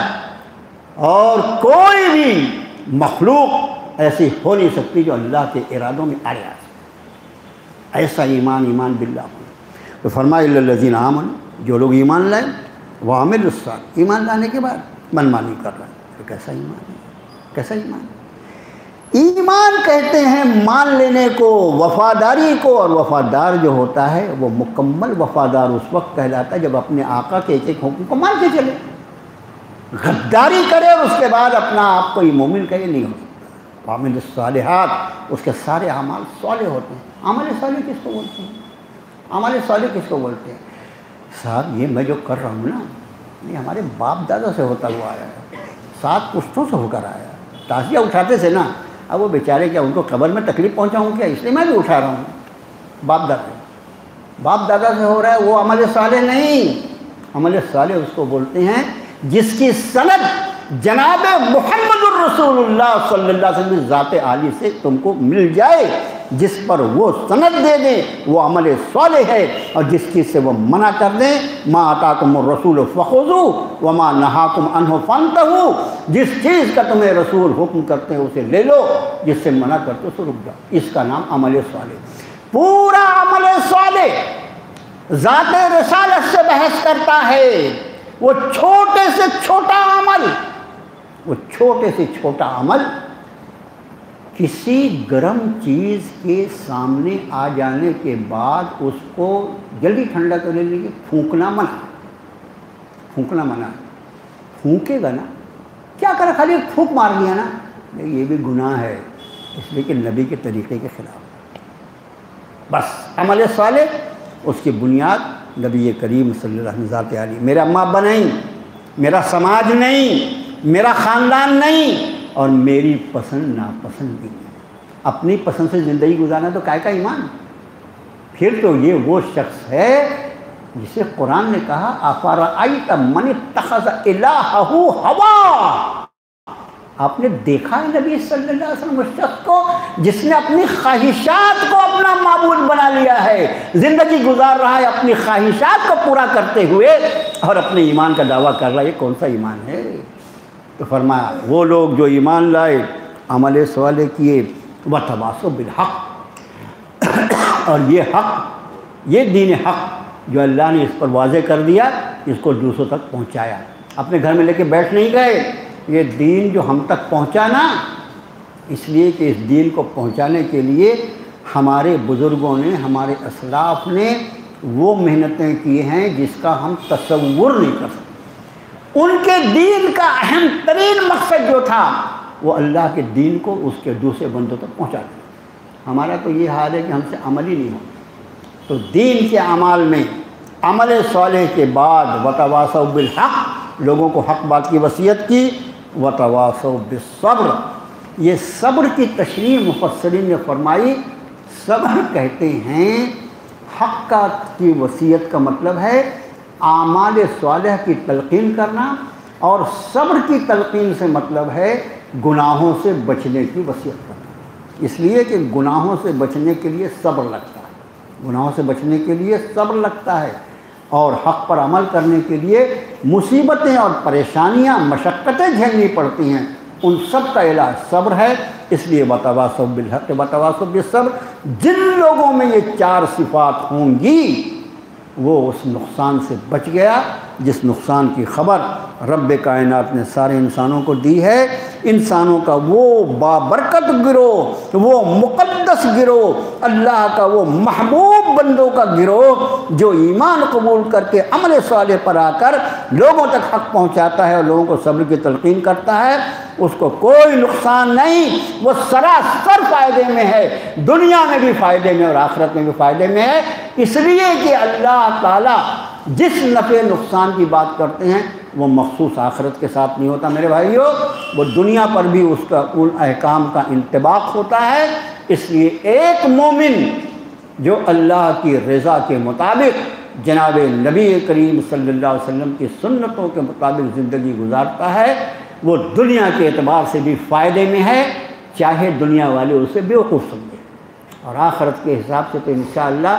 اور کوئی بھی مخلوق ایسی ہو نہیں سکتی جو اللہ کے ارادوں میں آڑے آ سکتی، ایسا ایمان، ایمان باللہ ہو۔ تو فرمایا الا الذین آمنوا، جو لوگ ایمان لائے، وعملوا الصالحات، ایمان لانے کے بعد منمانی کر رہے ہیں، تو کیسا ایمان ہے؟ کیسا ایمان؟ ایمان کہتے ہیں مان لینے کو، وفاداری کو، اور وفادار جو ہوتا ہے وہ مکمل وفادار اس وقت کہلاتا ہے جب اپنے آقا کے ایک ایک حکم کو مان کے چلے۔ غداری کرے اور اس کے بعد اپنا آپ کو مومن کہے، نہیں ہو سکتا۔ عامل الصالحات، اس کے سارے اعمال صالح ہوتے ہیں۔ عمل صالح کس کو بولتے ہیں؟ عمل صالح کس کو بولتے ہیں؟ صاحب یہ میں جو کر رہا ہوں نا، یہ ہمارے باپ دادا سے ہوتا ہوا آیا ہے، 7 پشتوں سے ہو کر آیا ہے۔ تازیہ اٹھاتے تھے نا، اب وہ بیچارے کیا ان کو قبر میں تکلیف پہنچاؤں کیا، اس لیے میں بھی اٹھا رہا ہوں۔ باپ دادا سے ہو رہا ہے، وہ عمل صالح نہیں۔ عمل صالح اس کو بولتے ہیں جس کی سند جناب محمد الرسول اللہ صلی اللہ علیہ وسلم ذات عالی سے تم کو مل جائے، جس پر وہ سند دے دیں وہ عمل صالح ہے، اور جس چیز سے وہ منع کر دیں، ما آتاکم الرسول فخذوہ وما نہاکم عنہ فانتہوا، جس چیز کا تمہیں رسول حکم کرتے ہیں اسے لے لو، جس سے منع کرتے ہو اسے رک جاؤ، اس کا نام عمل صالح۔ پورا عمل صالح ذات رسالت سے بحث کرتا ہے، وہ چھوٹے سے چھوٹا عمل، وہ چھوٹے سے چھوٹا عمل کسی گرم چیز کے سامنے آ جانے کے بعد اس کو جلدی ٹھنڈا کر لینے کی پھونکنا منع، پھونکنا منع، پھونکے گا نا کیا کرے، خالی پھونک مار دیا نا، نہیں یہ بھی گناہ ہے، اس لیے کہ نبی کے طریقے کے خلاف۔ بس عمل صالح اس کی بنیاد نبی کریم صلی اللہ علیہ وسلم ذات عالی، میرا اماں ابا نہیں، میرا سماج نہیں، میرا خاندان نہیں، اور میری پسند ناپسند بھی نہیں۔ اپنی پسند سے زندگی گزارنا تو کائے کا ایمان؟ پھر تو یہ وہ شخص ہے جسے قرآن نے کہا افرأیت من اتخذ الہہ ہوا۔ آپ نے دیکھا ہے نبی صلی اللہ علیہ وسلم اس شخص کو جس نے اپنی خواہشات کو اپنا معبود بنا لیا ہے، زندگی گزار رہا ہے اپنی خواہشات کو پورا کرتے ہوئے اور اپنے ایمان کا دعویٰ کر رہا ہے، یہ کون سا ایمان ہے؟ تو فرمایا وہ لوگ جو ایمان لائے، عمل صالح کیے، وتواصوا بالحق، اور یہ حق، یہ دین حق جو اللہ نے اس پر واضح کر دیا، اس کو دوسروں تک پہنچایا، اپنے گھر میں لے کے بیٹھ نہیں گئے۔ یہ دین جو ہم تک پہنچانا، اس لیے کہ اس دین کو پہنچانے کے لیے ہمارے بزرگوں نے، ہمارے اسلاف نے وہ محنتیں کی ہیں جس کا ہم تصور نہیں کر سکتے۔ ان کے دین کا اہم ترین مقصد جو تھا وہ اللہ کے دین کو اس کے دوسرے بندوں تک پہنچا دیا۔ ہمارا تو یہ حال ہے کہ ہم سے عمل ہی نہیں ہوتا۔ تو دین کے اعمال میں عمل صالح کے بعد وتواصوا بالحق، لوگوں کو حق بات کی وصیت کی، وتواصوا بالصبر، یہ صبر کی تشریح مفسرین نے فرمائی۔ صبر کہتے ہیں حق کی وصیت کا مطلب ہے اعمال صالح کی تلقین کرنا، اور صبر کی تلقین سے مطلب ہے گناہوں سے بچنے کی وصیت کرنا، اس لیے کہ گناہوں سے بچنے کے لیے صبر لگتا ہے، گناہوں سے بچنے کے لیے صبر لگتا ہے، اور حق پر عمل کرنے کے لیے مصیبتیں اور پریشانیاں، مشقتیں جھیلنی پڑتی ہیں، ان سب کا علاج صبر ہے۔ اس لیے وتواصوا بالحق وتواصوا بالصبر، جن لوگوں میں یہ چار صفات ہوں گی وہ اس نقصان سے بچ گیا جس نقصان کی خبر رب کائنات نے سارے انسانوں کو دی ہے۔ انسانوں کا وہ بابرکت گروہ، وہ مقدس گروہ، اللہ کا وہ محبوب بندوں کا گروہ جو ایمان قبول کر کے عمل صالح پر آ کر لوگوں تک حق پہنچاتا ہے اور لوگوں کو صبر کی تلقین کرتا ہے، اس کو کوئی نقصان نہیں، وہ سراسر فائدے میں ہے، دنیا میں بھی فائدے میں اور آخرت میں بھی فائدے میں ہے، اس لیے کہ اللہ تعالیٰ جس نفع نقصان کی بات کرتے ہیں وہ مخصوص آخرت کے ساتھ نہیں ہوتا میرے بھائیوں، وہ دنیا پر بھی اس کا ان احکام کا انطباق ہوتا ہے۔ اس لیے ایک مومن جو اللہ کی رضا کے مطابق جناب نبی کریم صلی اللہ علیہ وسلم کی سنتوں کے مطابق زندگی گزارتا ہے، وہ دنیا کے اعتبار سے بھی فائدے میں ہے، چاہے دنیا والے اسے بیوقوف سمجھے، اور آخرت کے حساب سے تو انشاءاللہ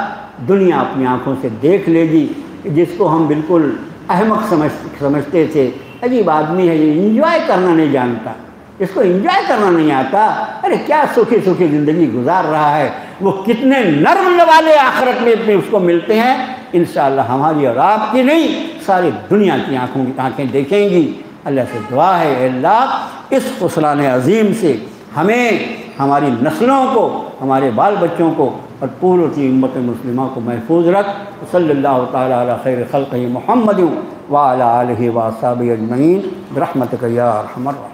دنیا اپنی آنکھوں سے دیکھ لے گی کہ جس کو ہم بالکل احمق سمجھتے تھے، عجیب آدمی ہے، یہ انجوائے کرنا نہیں جانتا، اس کو انجوائے کرنا نہیں آتا، ارے کیا سکھی سکھی زندگی گزار رہا ہے، وہ کتنے نرم والے آخرت میں اس کو ملتے ہیں۔ انشاءاللہ ہماری اور آپ کی نہیں، ساری دنیا کی آنکھیں دیکھیں گی۔ اللہ سے دعا ہے اے اللہ اس خسران عظیم سے ہمیں، ہماری نسلوں کو، ہمارے بال بچوں کو اور پوری امت مسلمہ کو محفوظ رکھ۔ صلی اللہ تعالیٰ علی خیر خلقہ محمد وعلی آلہ واصحابہ اجمعین برحمتک یا ارحم الراحمین۔